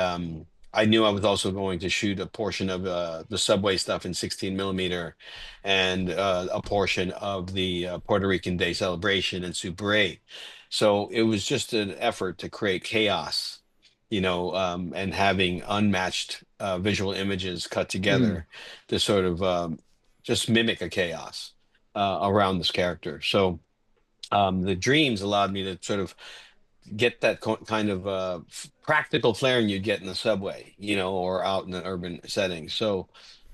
I knew I was also going to shoot a portion of the subway stuff in 16 millimeter, and a portion of the Puerto Rican Day celebration in Super 8. So it was just an effort to create chaos, and having unmatched visual images cut Mm. together to sort of just mimic a chaos around this character. So the dreams allowed me to sort of get that kind of practical flaring you'd get in the subway, or out in an urban setting. So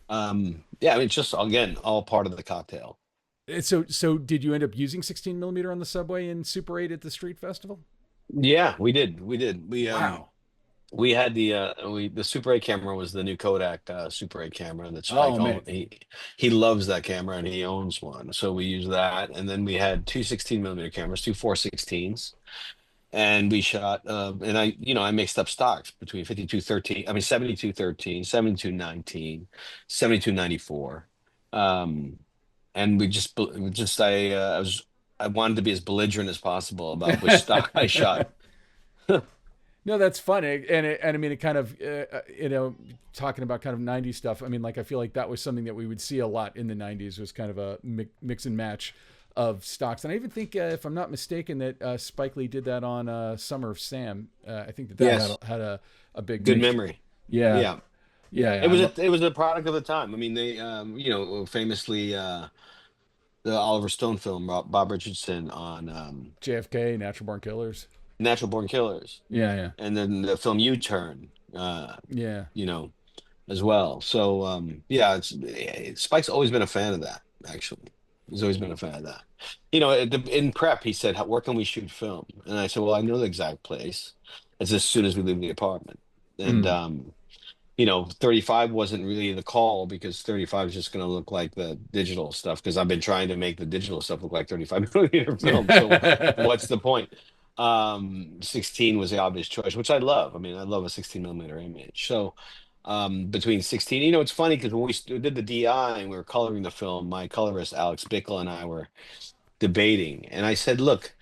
yeah, I mean, it's just again all part of the cocktail. So did you end up using 16 millimeter on the subway in Super 8 at the street festival? Yeah, we did. We did. Wow. We had the Super 8 camera was the new Kodak Super 8 camera that Spike Oh man. owned. He loves that camera and he owns one. So we used that. And then we had two 16 millimeter cameras, two 416s. And we shot and I mixed up stocks between 5213, I mean 7213, 7219, 7294. And I wanted to be as belligerent as possible about which stock I shot. No, that's fun, and I mean, it kind of, talking about kind of '90s stuff. I mean, like I feel like that was something that we would see a lot in the '90s. Was kind of a mix and match of stocks, and I even think, if I'm not mistaken, that Spike Lee did that on Summer of Sam. I think that Yes, had a big good mix. memory. Yeah, Yeah. yeah, It yeah. was it was a product of the time. I mean, they famously the Oliver Stone film, Bob Richardson on JFK, Natural Born Killers. Natural Born Killers, Yeah, yeah, and then the film U-Turn, yeah. you know, as well. So yeah, Spike's always been a fan of that. Actually, he's always been a fan of that. In prep, he said, "Where can we shoot film?" And I said, "Well, I know the exact place. It's as soon as we leave the apartment." And Mm. 35 wasn't really the call because 35 is just going to look like the digital stuff because I've been trying to make the digital stuff look like 35 millimeter film. So what's the point? 16 was the obvious choice, which I love. I mean, I love a 16 millimeter image. So between 16, it's funny because when did the DI and we were coloring the film, my colorist Alex Bickle and I were debating, and I said, "Look,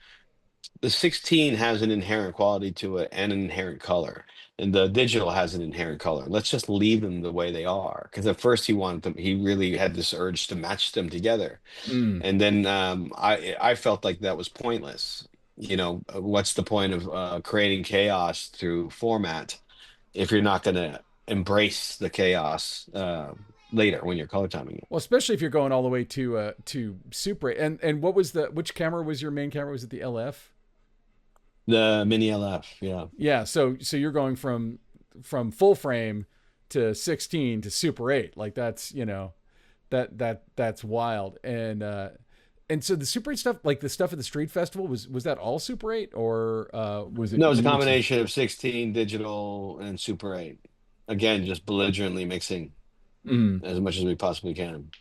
the 16 has an inherent quality to it and an inherent color, and the digital has an inherent color. Let's just leave them the way they are." Because at first he really had this urge to match them together, Mm. and then I felt like that was pointless. What's the point of creating chaos through format if you're not going to embrace the chaos later when you're color timing it? Well, especially if you're going all the way to Super 8. And what was which camera was your main camera? Was it the LF? The mini LF, yeah. Yeah, so you're going from full frame to 16 to Super 8. Like that's, that's wild. And And so the Super 8 stuff, like the stuff at the street festival, was that all Super 8 or was it No, it's a mixing? combination of 16 digital and Super 8. Again, just belligerently mixing Mm, as much as we possibly can.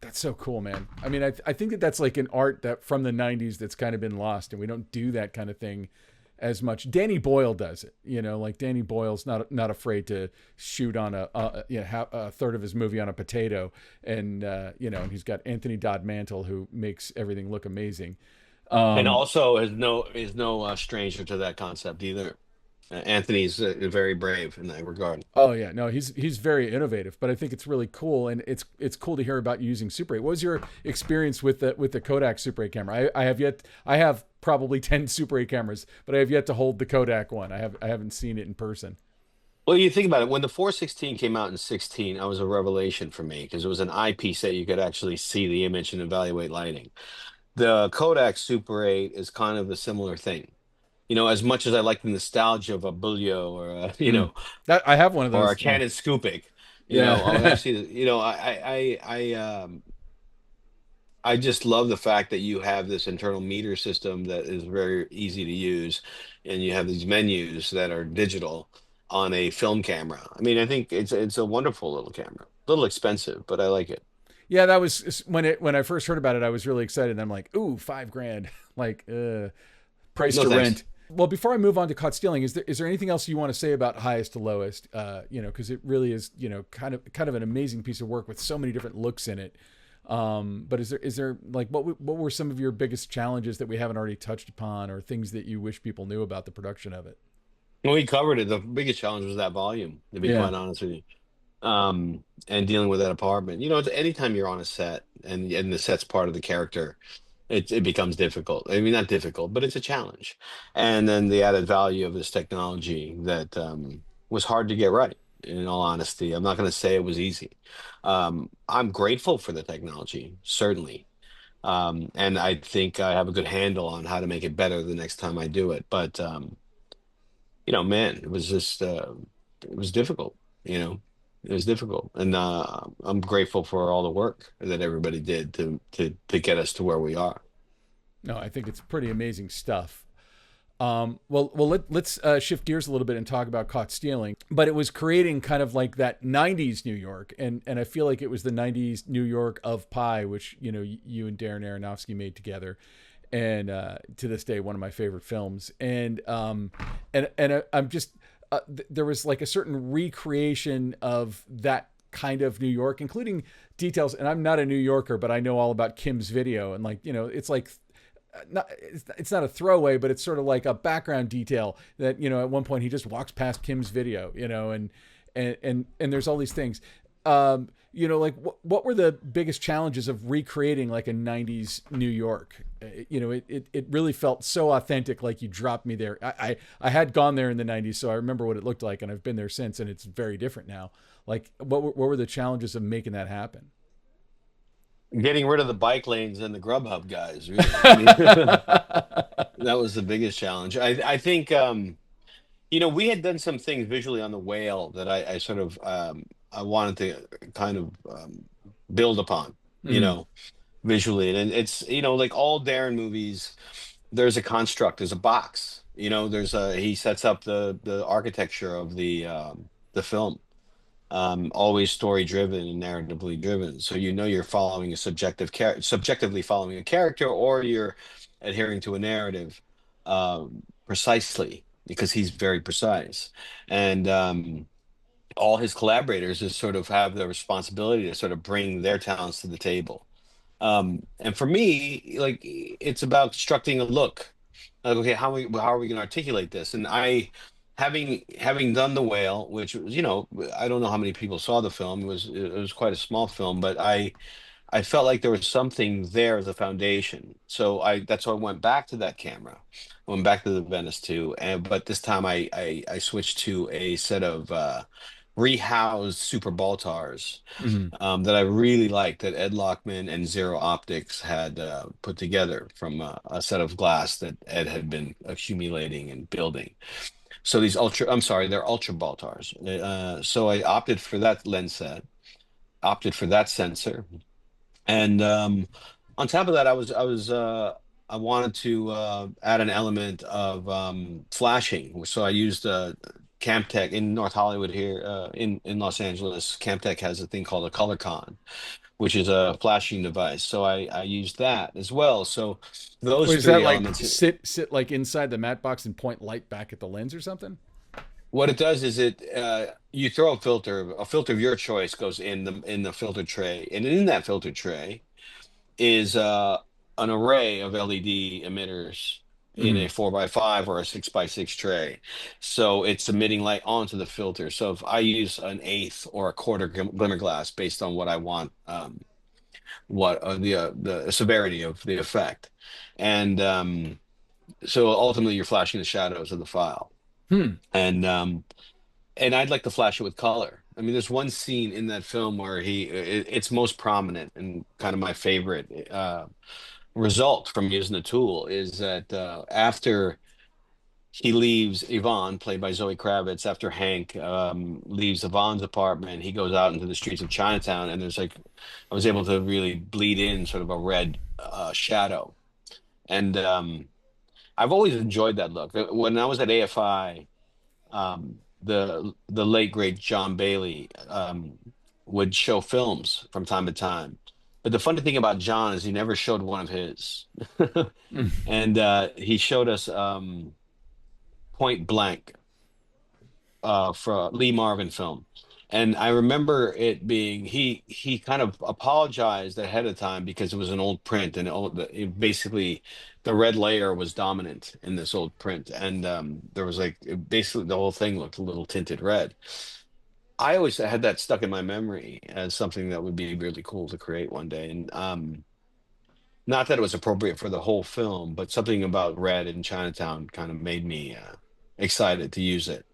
that's so cool, man. I mean, I think that that's like an art that from the '90s that's kind of been lost, and we don't do that kind of thing as much. Danny Boyle does it, like Danny Boyle's not afraid to shoot on a third of his movie on a potato, and and he's got Anthony Dodd Mantle who makes everything look amazing. And Um, also is no stranger to that concept either. Anthony's very brave in that regard. Oh yeah, no, he's very innovative, but I think it's really cool, and it's cool to hear about you using Super 8. What was your experience with the Kodak Super 8 camera? I have probably 10 Super 8 cameras, but I have yet to hold the Kodak one. I haven't seen it in person. Well, you think about it, when the 416 came out in 16, that was a revelation for me because it was an eyepiece that you could actually see the image and evaluate lighting. The Kodak Super 8 is kind of a similar thing. As much as I like the nostalgia of a Bulio or a, Mm. That I have one of or a those. Yeah, Canon Scoopik, when I yeah, see, I just love the fact that you have this internal meter system that is very easy to use, and you have these menus that are digital on a film camera. I mean, I think it's a wonderful little camera. A little expensive, but I like it. yeah. That was when I first heard about it. I was really excited. And I'm like, ooh, 5 grand, like price No to thanks. rent. Well, before I move on to caught stealing, is there anything else you want to say about highest to lowest? Because it really is, kind of an amazing piece of work with so many different looks in it. But is there like what were some of your biggest challenges that we haven't already touched upon, or things that you wish people knew about the production of it? When we covered it, the biggest challenge was that volume, to be Yeah. quite honest with you. And dealing with that apartment. It's anytime you're on a set and the set's part of the character, it becomes difficult. I mean, not difficult, but it's a challenge. And then the added value of this technology that was hard to get right. In all honesty, I'm not going to say it was easy. I'm grateful for the technology, certainly. And I think I have a good handle on how to make it better the next time I do it. But man, it was just it was difficult, you know. It was difficult. And I'm grateful for all the work that everybody did to get us to where we are. No, I think it's pretty amazing stuff. Let's shift gears a little bit and talk about caught stealing. But it was creating kind of like that '90s New York, and I feel like it was the '90s New York of Pi, which you and Darren Aronofsky made together, and to this day one of my favorite films. And I'm just there was like a certain recreation of that kind of New York, including details. And I'm not a New Yorker, but I know all about Kim's video, and it's like it's not a throwaway, but it's sort of like a background detail that at one point he just walks past Kim's video, and there's all these things. Like what were the biggest challenges of recreating like a '90s New York? It really felt so authentic, like you dropped me there. I had gone there in the '90s, so I remember what it looked like, and I've been there since, and it's very different now. Like what were the challenges of making that happen? Getting rid of the bike lanes and the Grubhub guys, really. I mean, that was the biggest challenge. I think we had done some things visually on the whale that I sort of I wanted to kind of build upon, you Mm, know, visually. And it's like all Darren movies, there's a construct, there's a box. There's a he sets up the architecture of the film. Always story driven and narratively driven. So you're following a subjectively following a character, or you're adhering to a narrative precisely because he's very precise. And all his collaborators just sort of have the responsibility to sort of bring their talents to the table. And for me, like it's about constructing a look. Like, okay, how are we going to articulate this? And having done The Whale, which was, I don't know how many people saw the film. It was quite a small film, but I felt like there was something there as a foundation. So that's why I went back to that camera. I went back to the Venice 2, but this time I switched to a set of rehoused Super Baltars mm, that I really liked, that Ed Lockman and Zero Optics had put together from a set of glass that Ed had been accumulating and building. So I'm sorry, they're Ultra Baltars. So I opted for that lens set, opted for that sensor, and On top of that, I wanted to add an element of flashing. So I used Camtech in North Hollywood here in Los Angeles. Camtech has a thing called a color con, which is a flashing device. So I used that as well. So Or those is that three like elements. sit like inside the matte box and point light back at the lens or something? What it does is it you throw a filter of your choice goes in the filter tray, and in that filter tray is an array of LED emitters in Mm-hmm. a 4x5 or a 6x6 tray. So it's emitting light onto the filter. So if I use an eighth or a quarter glimmer glass based on what I want, what the severity of the effect, and so ultimately you're flashing the shadows of the file, Hmm. and and I'd like to flash it with color. I mean, there's one scene in that film where it's most prominent and kind of my favorite. Result from using the tool is that after he leaves Yvonne, played by Zoe Kravitz, after Hank leaves Yvonne's apartment, he goes out into the streets of Chinatown, and there's like I was able to really bleed in sort of a red shadow, and I've always enjoyed that look. When I was at AFI, the late great John Bailey would show films from time to time. But the funny thing about John is he never showed one of his. And he showed us Point Blank for a Lee Marvin film. And I remember it being he kind of apologized ahead of time because it was an old print and basically the red layer was dominant in this old print and there was like basically the whole thing looked a little tinted red. I always had that stuck in my memory as something that would be really cool to create one day. And not that it was appropriate for the whole film, but something about red in Chinatown kind of made me excited to use it.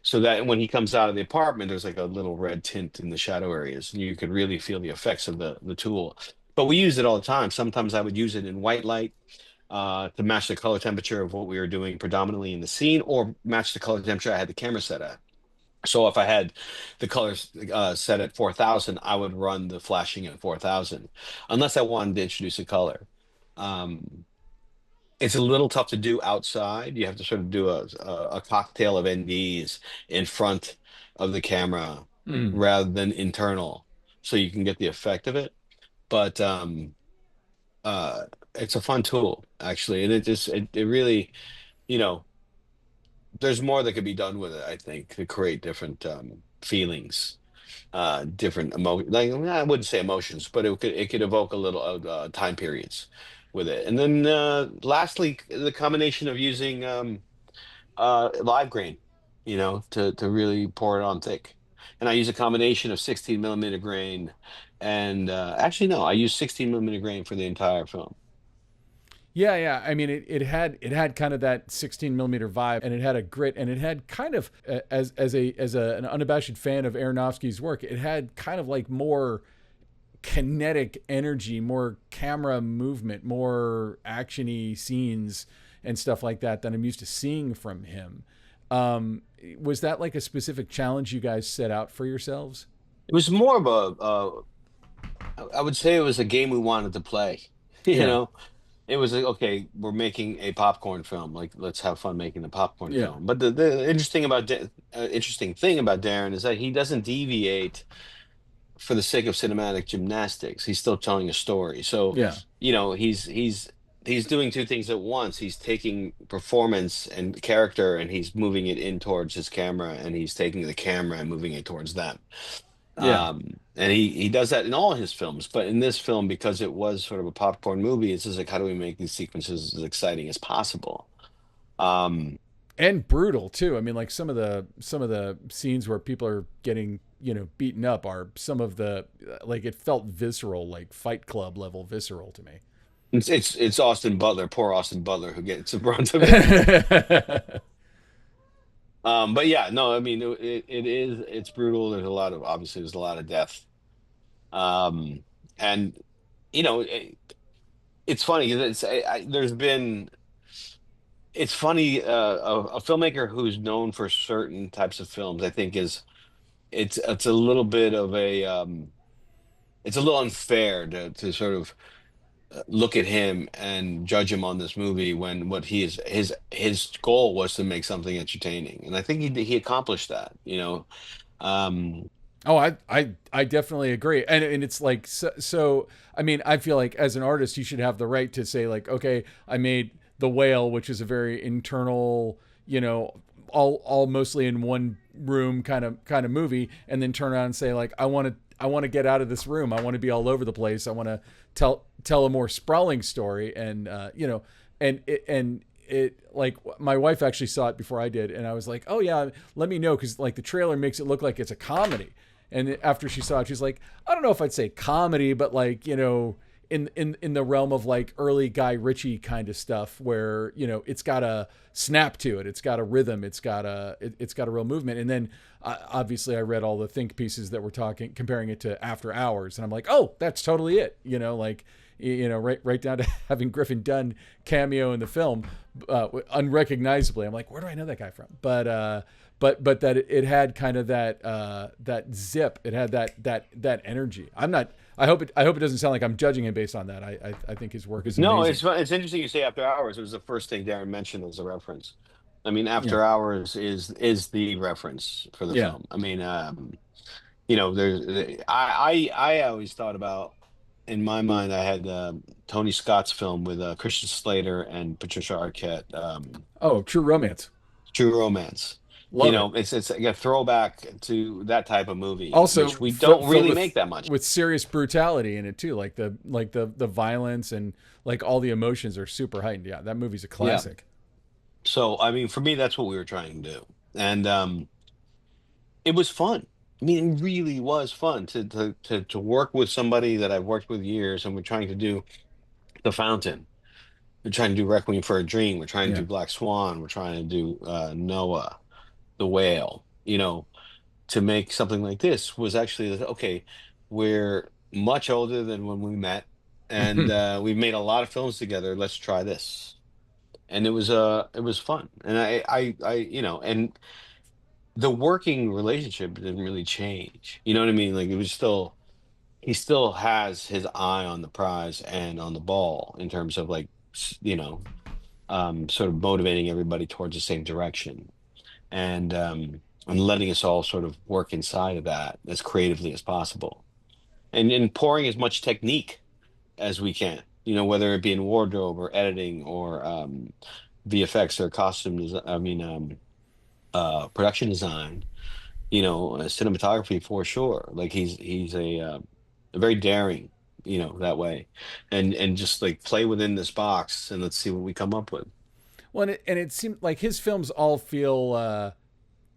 So that when he comes out of the apartment, there's like a little red tint in the shadow areas, and you could really feel the effects of the tool. But we use it all the time. Sometimes I would use it in white light to match the color temperature of what we were doing predominantly in the scene, or match the color temperature I had the camera set at. So if I had the colors set at 4,000, I would run the flashing at 4,000, unless I wanted to introduce a color. Um, it's a little tough to do outside. You have to sort of do a cocktail of NDs in front of the camera Mm. rather than internal, so you can get the effect of it. But uh, it's a fun tool actually, and it really, you know, there's more that could be done with it. I think to create different feelings different like I wouldn't say emotions, but it could evoke a little time periods with it. And then lastly, the combination of using live grain, to really pour it on thick. And I use a combination of 16 millimeter grain, and actually no, I use 16 millimeter grain for the entire film. Yeah, yeah. I mean, it had kind of that 16 millimeter vibe, and it had a grit, and it had kind of an unabashed fan of Aronofsky's work. It had kind of like more kinetic energy, more camera movement, more actiony scenes and stuff like that than I'm used to seeing from him. Um, was that like a specific challenge you guys set out for yourselves? It was more of I would say it was a game we wanted to play. You Yeah, know, it was like, okay, we're making a popcorn film. Like, let's have fun making a popcorn yeah, film. But the interesting thing about Darren is that he doesn't deviate for the sake of cinematic gymnastics. He's still telling a story. So, yeah, he's doing two things at once. He's taking performance and character, and he's moving it in towards his camera, and he's taking the camera and moving it towards them. yeah. And he does that in all his films, but in this film, because it was sort of a popcorn movie, it's just like, how do we make these sequences as exciting as possible? Um, And brutal too. I mean, like some of the scenes where people are getting beaten up are some of the like it felt visceral, like Fight Club level visceral to me. it's Austin Butler, poor Austin Butler, who gets the brunt of it. But yeah, no, I mean, it's brutal. There's a lot of death. Um, and it's funny because there's been it's funny a filmmaker who's known for certain types of films, I think is it's a little bit of a it's a little unfair to sort of look at him and judge him on this movie when what he is his goal was to make something entertaining, and I think he accomplished that. Um, Oh, I definitely agree, and it's like so. I mean, I feel like as an artist, you should have the right to say like, okay, I made The Whale, which is a very internal, all mostly in one room kind of movie, and then turn around and say like, I want to get out of this room. I want to be all over the place. I want to tell a more sprawling story, and it like my wife actually saw it before I did, and I was like, oh yeah, let me know, because like the trailer makes it look like it's a comedy. And after she saw it, she's like, I don't know if I'd say comedy, but like, in the realm of like early Guy Ritchie kind of stuff, where it's got a snap to it, it's got a rhythm, it's got a real movement. And then obviously I read all the think pieces that were comparing it to After Hours, and I'm like, oh, that's totally it. Like right down to having Griffin Dunn cameo in the film, unrecognizably. I'm like, where do I know that guy from? But that it had kind of that zip. It had that energy. I hope it doesn't sound like I'm judging him based on that. I think his work is no, amazing. it's interesting you say After Hours. It was the first thing Darren mentioned as a reference. I mean, Yeah. After Hours is the reference for the Yeah. film. I mean, there's I always thought about, in my mind, I had Tony Scott's film with Christian Slater and Patricia Arquette, Oh, True Romance. True Romance. Love it. It's like a throwback to that type of movie, which Also we don't filled really with make that much. serious brutality in it too, like the violence, and like all the emotions are super heightened. Yeah, that movie's a Yeah. classic. So I mean, for me, that's what we were trying to do, and it was fun. I mean, it really was fun to work with somebody that I've worked with years, and we're trying to do The Fountain. We're trying to do Requiem for a Dream. We're trying to Yeah. do Black Swan. We're trying to do Noah, The Whale. To make something like this was actually okay. We're much older than when we met, and we've made a lot of films together. Let's try this, and it was fun. And and the working relationship didn't really change. You know what I mean? Like, it was still he still has his eye on the prize and on the ball in terms of like sort of motivating everybody towards the same direction, and letting us all sort of work inside of that as creatively as possible, and pouring as much technique as we can. Whether it be in wardrobe or editing or VFX or costume design. I mean, production design. Cinematography for sure. Like, he's a very daring, that way, and just like play within this box and let's see what we come up with. Well, and it seemed like his films all feel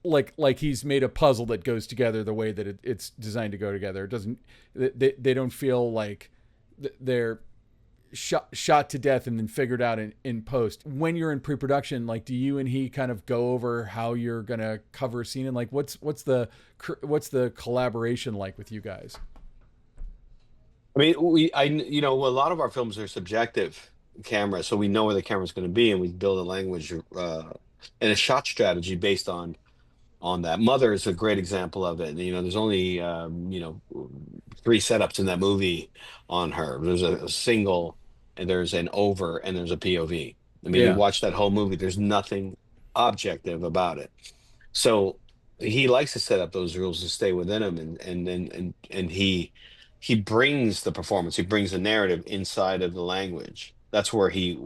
like he's made a puzzle that goes together the way that it's designed to go together. It doesn't. They don't feel like they're shot to death and then figured out in post. When you're in pre-production, like, do you and he kind of go over how you're gonna cover a scene, and like what's the collaboration like with you guys? I mean, a lot of our films are subjective camera, so we know where the camera's going to be, and we build a language and a shot strategy based on that. Mother is a great example of it. There's only three setups in that movie on her. There's a single, and there's an over, and there's a POV. I mean, you Yeah. watch that whole movie, there's nothing objective about it. So he likes to set up those rules and stay within them, and he brings the performance, he brings the narrative inside of the language. That's where he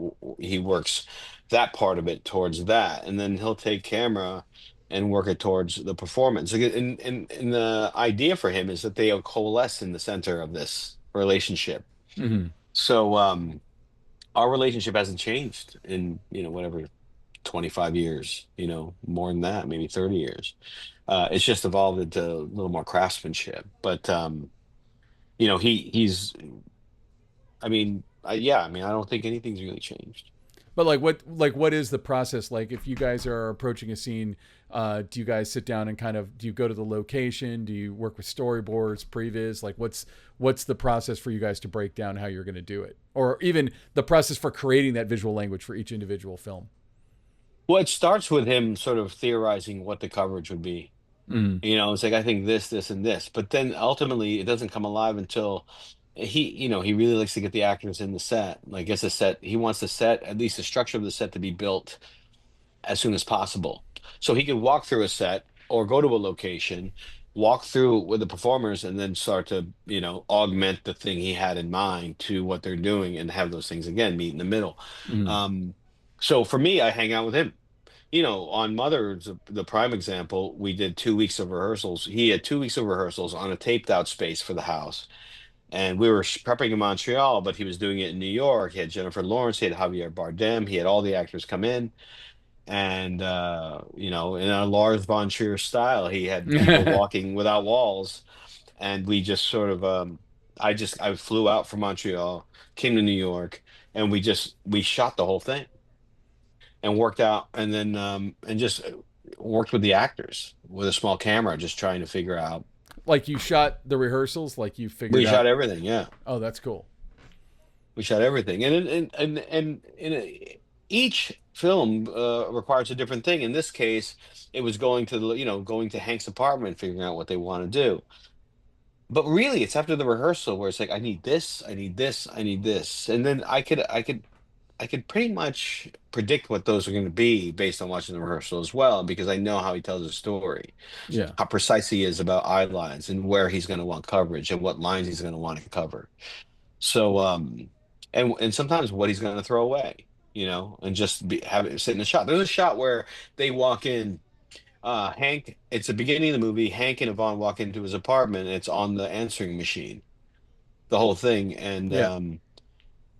works that part of it towards that, and then he'll take camera and work it towards the performance. Like, and the idea for him is that they'll coalesce in the center of this relationship. Mm-hmm. So our relationship hasn't changed in whatever 25 years, more than that, maybe 30 years. It's just evolved into a little more craftsmanship. But he's I mean, yeah, I mean, I don't think anything's really changed. But what is the process like if you guys are approaching a scene? Do you guys sit down and do you go to the location? Do you work with storyboards, previs? Like, what's the process for you guys to break down how you're going to do it, or even the process for creating that visual language for each individual film? Well, it starts with him sort of theorizing what the coverage would be. Mm. It's like, I think this, and this, but then ultimately it doesn't come alive until he really likes to get the actors in the set. Like, gets the set. He wants the set, at least the structure of the set, to be built as soon as possible. So he could walk through a set or go to a location, walk through with the performers, and then start to, augment the thing he had in mind to what they're doing and have those things again meet in the middle. Mm. Um, so for me, I hang out with him. On Mother, the prime example, we did 2 weeks of rehearsals. He had 2 weeks of rehearsals on a taped out space for the house. And we were prepping in Montreal, but he was doing it in New York. He had Jennifer Lawrence, he had Javier Bardem, he had all the actors come in. And in a Lars von Trier style, he had people walking without walls. And we just sort of I flew out from Montreal, came to New York, and we shot the whole thing and worked out, and then and just worked with the actors with a small camera, just trying to figure out. Like you shot the rehearsals, like you We figured shot out. everything, yeah. Oh, that's cool. We shot everything, and each film requires a different thing. In this case, it was going to Hank's apartment, figuring out what they want to do. But really, it's after the rehearsal where it's like, I need this, I need this, I need this, and then I could pretty much predict what those are going to be based on watching the rehearsal as well, because I know how he tells a story, Yeah. how precise he is about eye lines and where he's going to want coverage and what lines he's going to want to cover. So, and sometimes what he's going to throw away, and just have it sit in the shot. There's a shot where they walk in. Hank, it's the beginning of the movie. Hank and Yvonne walk into his apartment. And it's on the answering machine, the whole thing, and Yeah.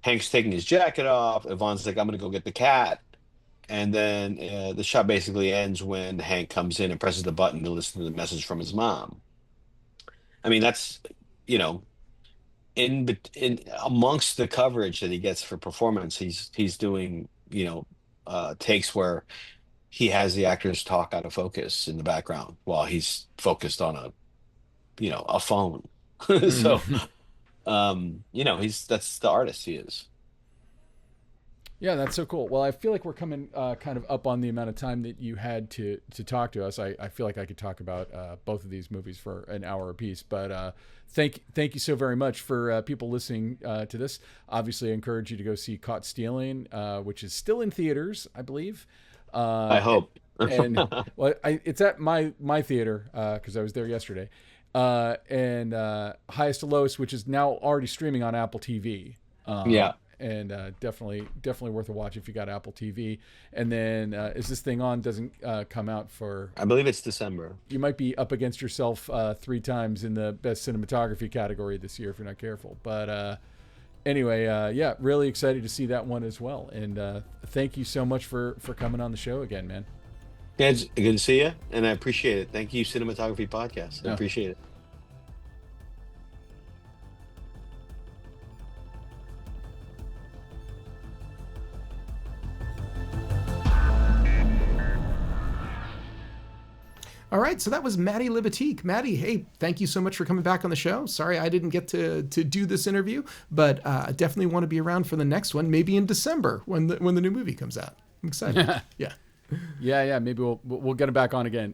Hank's taking his jacket off. Yvonne's like, "I'm going to go get the cat," and then the shot basically ends when Hank comes in and presses the button to listen to the message from his mom. I mean, that's you know in amongst the coverage that he gets for performance, he's doing takes where he has the actors talk out of focus in the background while he's focused on a phone. So Mhm. he's that's the artist he is. Yeah, that's so cool. Well, I feel like we're coming kind of up on the amount of time that you had to talk to us. I feel like I could talk about both of these movies for an hour apiece. But thank you so very much for people listening to this. Obviously, I encourage you to go see Caught Stealing, which is still in theaters, I believe. I Uh, hope. and well, it's at my theater because I was there yesterday. And Highest to Lowest, which is now already streaming on Apple TV. Yeah, And definitely worth a watch if you got Apple TV. And then is this thing on? Doesn't come out for. I believe it's December. You might be up against yourself 3 times in the best cinematography category this year if you're not careful. But anyway, yeah, really excited to see that one as well. And thank you so much for coming on the show again, man. Yeah, it's good to see you, and I appreciate it. Thank you, Cinematography Podcast. I Yeah. appreciate it. All right, so that was Matty Libatique. Matty, hey, thank you so much for coming back on the show. Sorry I didn't get to do this interview, but I definitely want to be around for the next one, maybe in December when the new movie comes out. I'm excited. Yeah. Yeah. Maybe we'll get him back on again.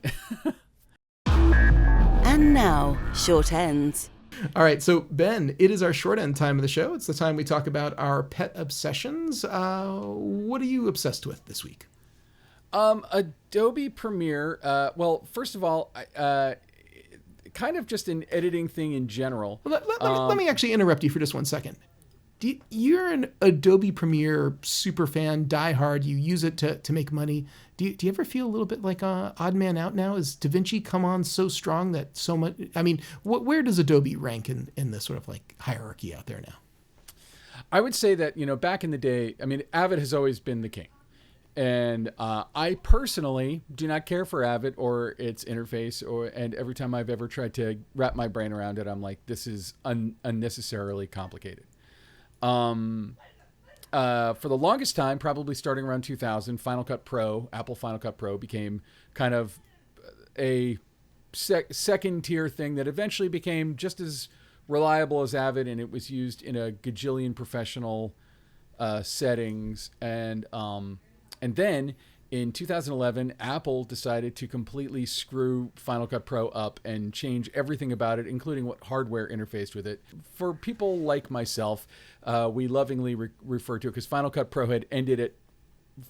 And now, short ends. All right, so Ben, it is our short end time of the show. It's the time we talk about our pet obsessions. What are you obsessed with this week? Adobe Premiere. Well, first of all, kind of just an editing thing in general. Let me actually interrupt you for just 1 second. You're an Adobe Premiere super fan, diehard. You use it to make money. Do you ever feel a little bit like a odd man out now? Is DaVinci come on so strong that so much? I mean, where does Adobe rank in the sort of like hierarchy out there now? I would say that back in the day, I mean, Avid has always been the king. And I personally do not care for Avid or its interface, and every time I've ever tried to wrap my brain around it, I'm like, this is unnecessarily complicated. For the longest time, probably starting around 2000, Final Cut Pro, Apple Final Cut Pro became kind of a second tier thing that eventually became just as reliable as Avid, and it was used in a gajillion professional settings. And then in 2011, Apple decided to completely screw Final Cut Pro up and change everything about it, including what hardware interfaced with it. For people like myself, we lovingly refer to it because Final Cut Pro had ended at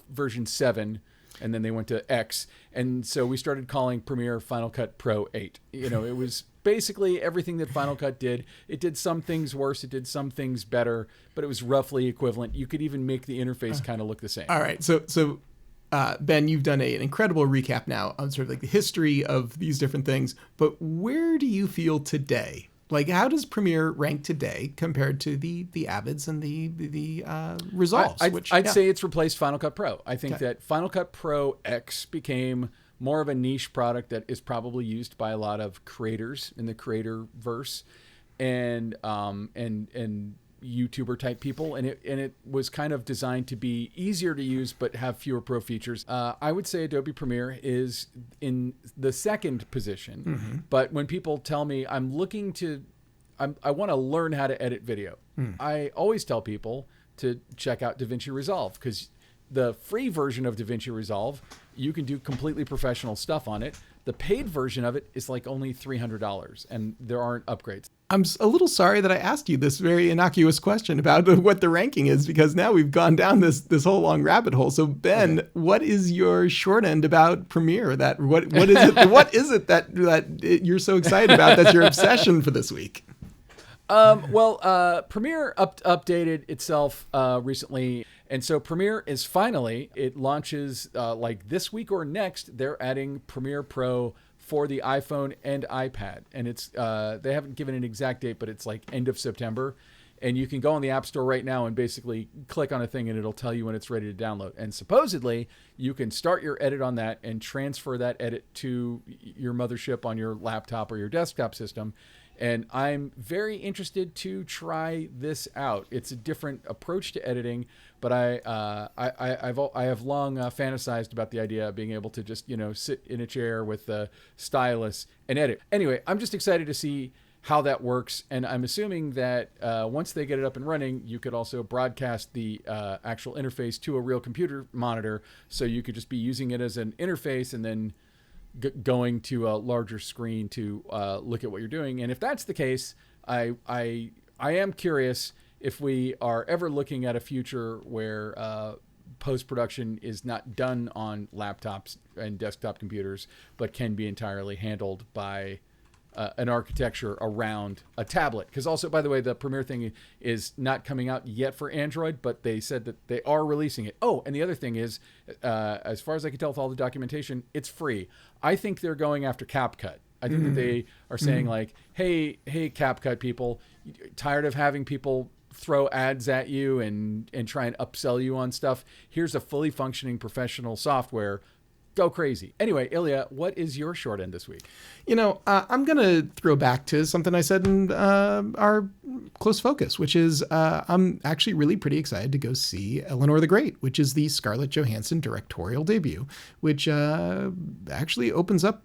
version 7, and then they went to X. And so we started calling Premiere Final Cut Pro 8. You know, it was basically everything that Final Cut did. It did some things worse, it did some things better, but it was roughly equivalent. You could even make the interface kind of look the same. All right. So Ben, you've done an incredible recap now on sort of like the history of these different things, but where do you feel today? Like, how does Premiere rank today compared to the Avids and the Resolves? I'd say it's replaced Final Cut Pro. I think that Final Cut Pro X became more of a niche product that is probably used by a lot of creators in the creator verse and YouTuber type people, and it was kind of designed to be easier to use but have fewer pro features. I would say Adobe Premiere is in the second position, but when people tell me I want to learn how to edit video, I always tell people to check out DaVinci Resolve, because the free version of DaVinci Resolve, you can do completely professional stuff on it. The paid version of it is like only $300, and there aren't upgrades. I'm a little sorry that I asked you this very innocuous question about what the ranking is, because now we've gone down this whole long rabbit hole. So Ben, What is your short end about Premiere? What is it? What is it that you're so excited about? That's your obsession for this week. Premiere updated itself recently. And so Premiere is finally, it launches like this week or next. They're adding Premiere Pro for the iPhone and iPad. And it's they haven't given an exact date, but it's like end of September. And you can go on the App Store right now and basically click on a thing and it'll tell you when it's ready to download. And supposedly you can start your edit on that and transfer that edit to your mothership on your laptop or your desktop system. And I'm very interested to try this out. It's a different approach to editing, but I have long fantasized about the idea of being able to just, sit in a chair with the stylus and edit. Anyway, I'm just excited to see how that works. And I'm assuming that once they get it up and running, you could also broadcast the actual interface to a real computer monitor. So you could just be using it as an interface and then going to a larger screen to look at what you're doing. And if that's the case, I am curious if we are ever looking at a future where post-production is not done on laptops and desktop computers, but can be entirely handled by an architecture around a tablet. Because also, by the way, the Premiere thing is not coming out yet for Android, but they said that they are releasing it. Oh, and the other thing is, as far as I can tell with all the documentation, it's free. I think they're going after CapCut. I think that they are saying like, hey, CapCut people, tired of having people throw ads at you and try and upsell you on stuff? Here's a fully functioning professional software. Go crazy. Anyway, Ilya, what is your short end this week? I'm going to throw back to something I said in our close focus, which is I'm actually really pretty excited to go see Eleanor the Great, which is the Scarlett Johansson directorial debut, which actually opens up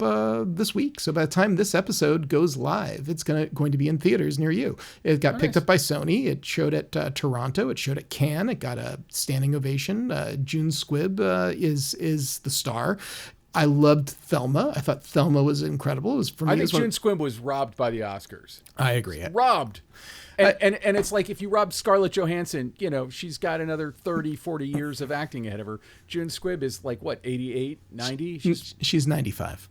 this week. So by the time this episode goes live, it's going to be in theaters near you. It got picked up by Sony. It showed at Toronto. It showed at Cannes. It got a standing ovation. June Squibb is the star. I loved Thelma. I thought Thelma was incredible. It was for me. I think June Squibb was robbed by the Oscars. I agree. Robbed. And it's like if you rob Scarlett Johansson, she's got another 30, 40 years of acting ahead of her. June Squibb is like, what, 88, 90? She's 95.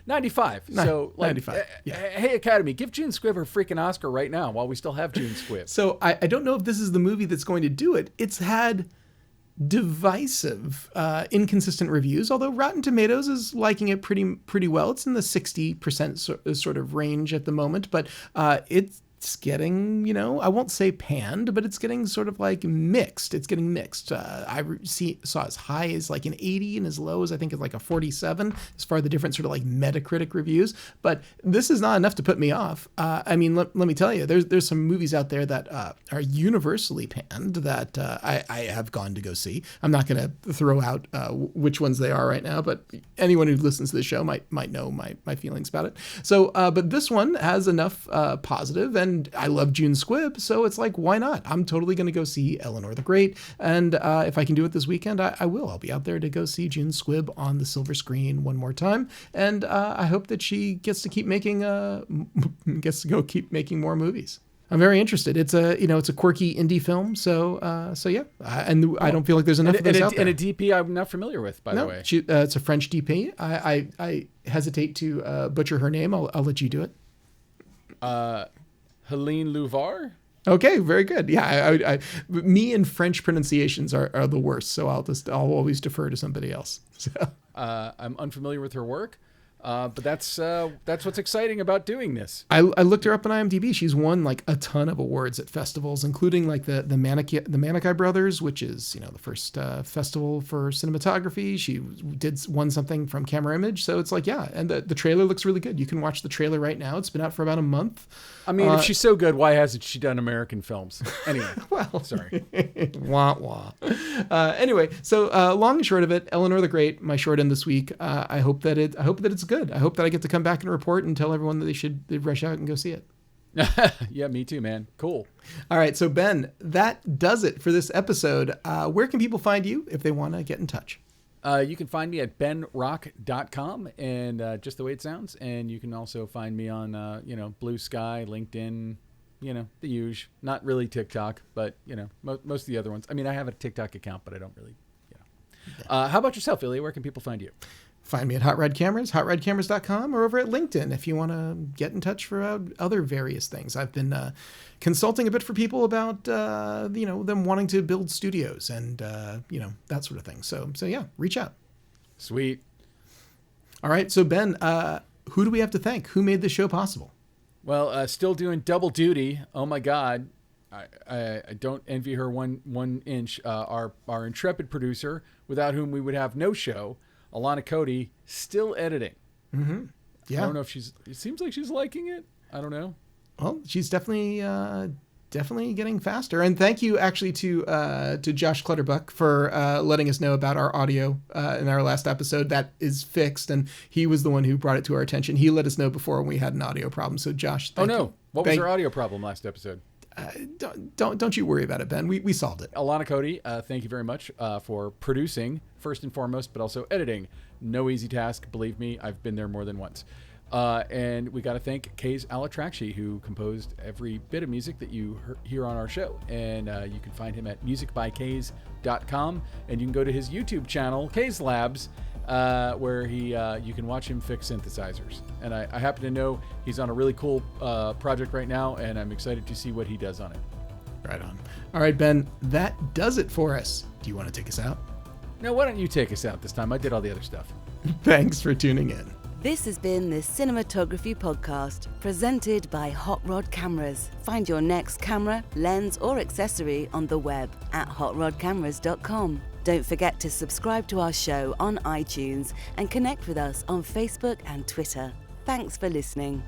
95. So, like, 95. Yeah. Hey, Academy, give June Squibb her freaking Oscar right now while we still have June Squibb. So I don't know if this is the movie that's going to do it. It's had divisive, inconsistent reviews, although Rotten Tomatoes is liking it pretty well. It's in the 60% sort of range at the moment, but it's getting, I won't say panned, but it's getting sort of like mixed. It's getting mixed. I saw as high as like an 80 and as low as I think it's like a 47 as far as the different sort of like Metacritic reviews. But this is not enough to put me off. Let me tell you, there's some movies out there that are universally panned that I have gone to go see. I'm not going to throw out which ones they are right now, but anyone who listens to the show might know my feelings about it. So, but this one has enough positive and and I love June Squibb, so it's like, why not? I'm totally going to go see Eleanor the Great, and if I can do it this weekend, I will. I'll be out there to go see June Squibb on the silver screen one more time, and I hope that she gets to keep making keep making more movies. I'm very interested. It's a quirky indie film, so yeah, and I don't feel like there's enough of those out there. And a DP I'm not familiar with, by the way. It's a French DP. I hesitate to butcher her name. I'll let you do it. Helene Louvar? Okay, very good. Yeah, me and French pronunciations are the worst, so I'll always defer to somebody else. So. I'm unfamiliar with her work. But that's what's exciting about doing this. I looked her up on IMDb. She's won like a ton of awards at festivals, including like the Manikai Brothers, which is the first festival for cinematography. She won something from Camera Image, so it's like and the trailer looks really good. You can watch the trailer right now. It's been out for about a month. I mean, if she's so good, why hasn't she done American films? Anyway, well, sorry. Wah wah. Anyway, so long and short of it, Eleanor the Great, my short end this week. I hope that it's good. I hope that I get to come back and report and tell everyone that they should rush out and go see it. Yeah, me too, man. Cool. All right, so Ben, that does it for this episode. Where can people find you if they want to get in touch? You can find me at benrock.com, and just the way it sounds. And you can also find me on, Blue Sky, LinkedIn, the huge. Not really TikTok, but, most of the other ones. I mean, I have a TikTok account, but I don't really, How about yourself, Ilya? Where can people find you? Find me at Hot Rod Cameras, hotrodcameras.com, or over at LinkedIn if you want to get in touch for other various things. I've been consulting a bit for people about, them wanting to build studios and, that sort of thing. So yeah, reach out. Sweet. All right. So Ben, who do we have to thank? Who made this show possible? Well, still doing double duty. Oh my God. I don't envy her one inch. Our intrepid producer, without whom we would have no show, Alana Cody, still editing. Mm-hmm. Yeah. I don't know if it seems like she's liking it. I don't know. Well, she's definitely getting faster. And thank you actually to Josh Clutterbuck for letting us know about our audio in our last episode. That is fixed, and he was the one who brought it to our attention. He let us know before when we had an audio problem. So Josh, thank you. What was our audio problem last episode? Don't you worry about it, Ben. We solved it. Alana Cody, thank you very much for producing, first and foremost, but also editing. No easy task, believe me. I've been there more than once. And we got to thank Kays Alatrakshi, who composed every bit of music that you hear on our show. And you can find him at musicbykays.com. And you can go to his YouTube channel, Kays Labs, where you can watch him fix synthesizers. And I happen to know he's on a really cool project right now, and I'm excited to see what he does on it. Right on. All right, Ben, that does it for us. Do you want to take us out? No, why don't you take us out this time? I did all the other stuff. Thanks for tuning in. This has been the Cinematography Podcast, presented by Hot Rod Cameras. Find your next camera, lens, or accessory on the web at hotrodcameras.com. Don't forget to subscribe to our show on iTunes and connect with us on Facebook and Twitter. Thanks for listening.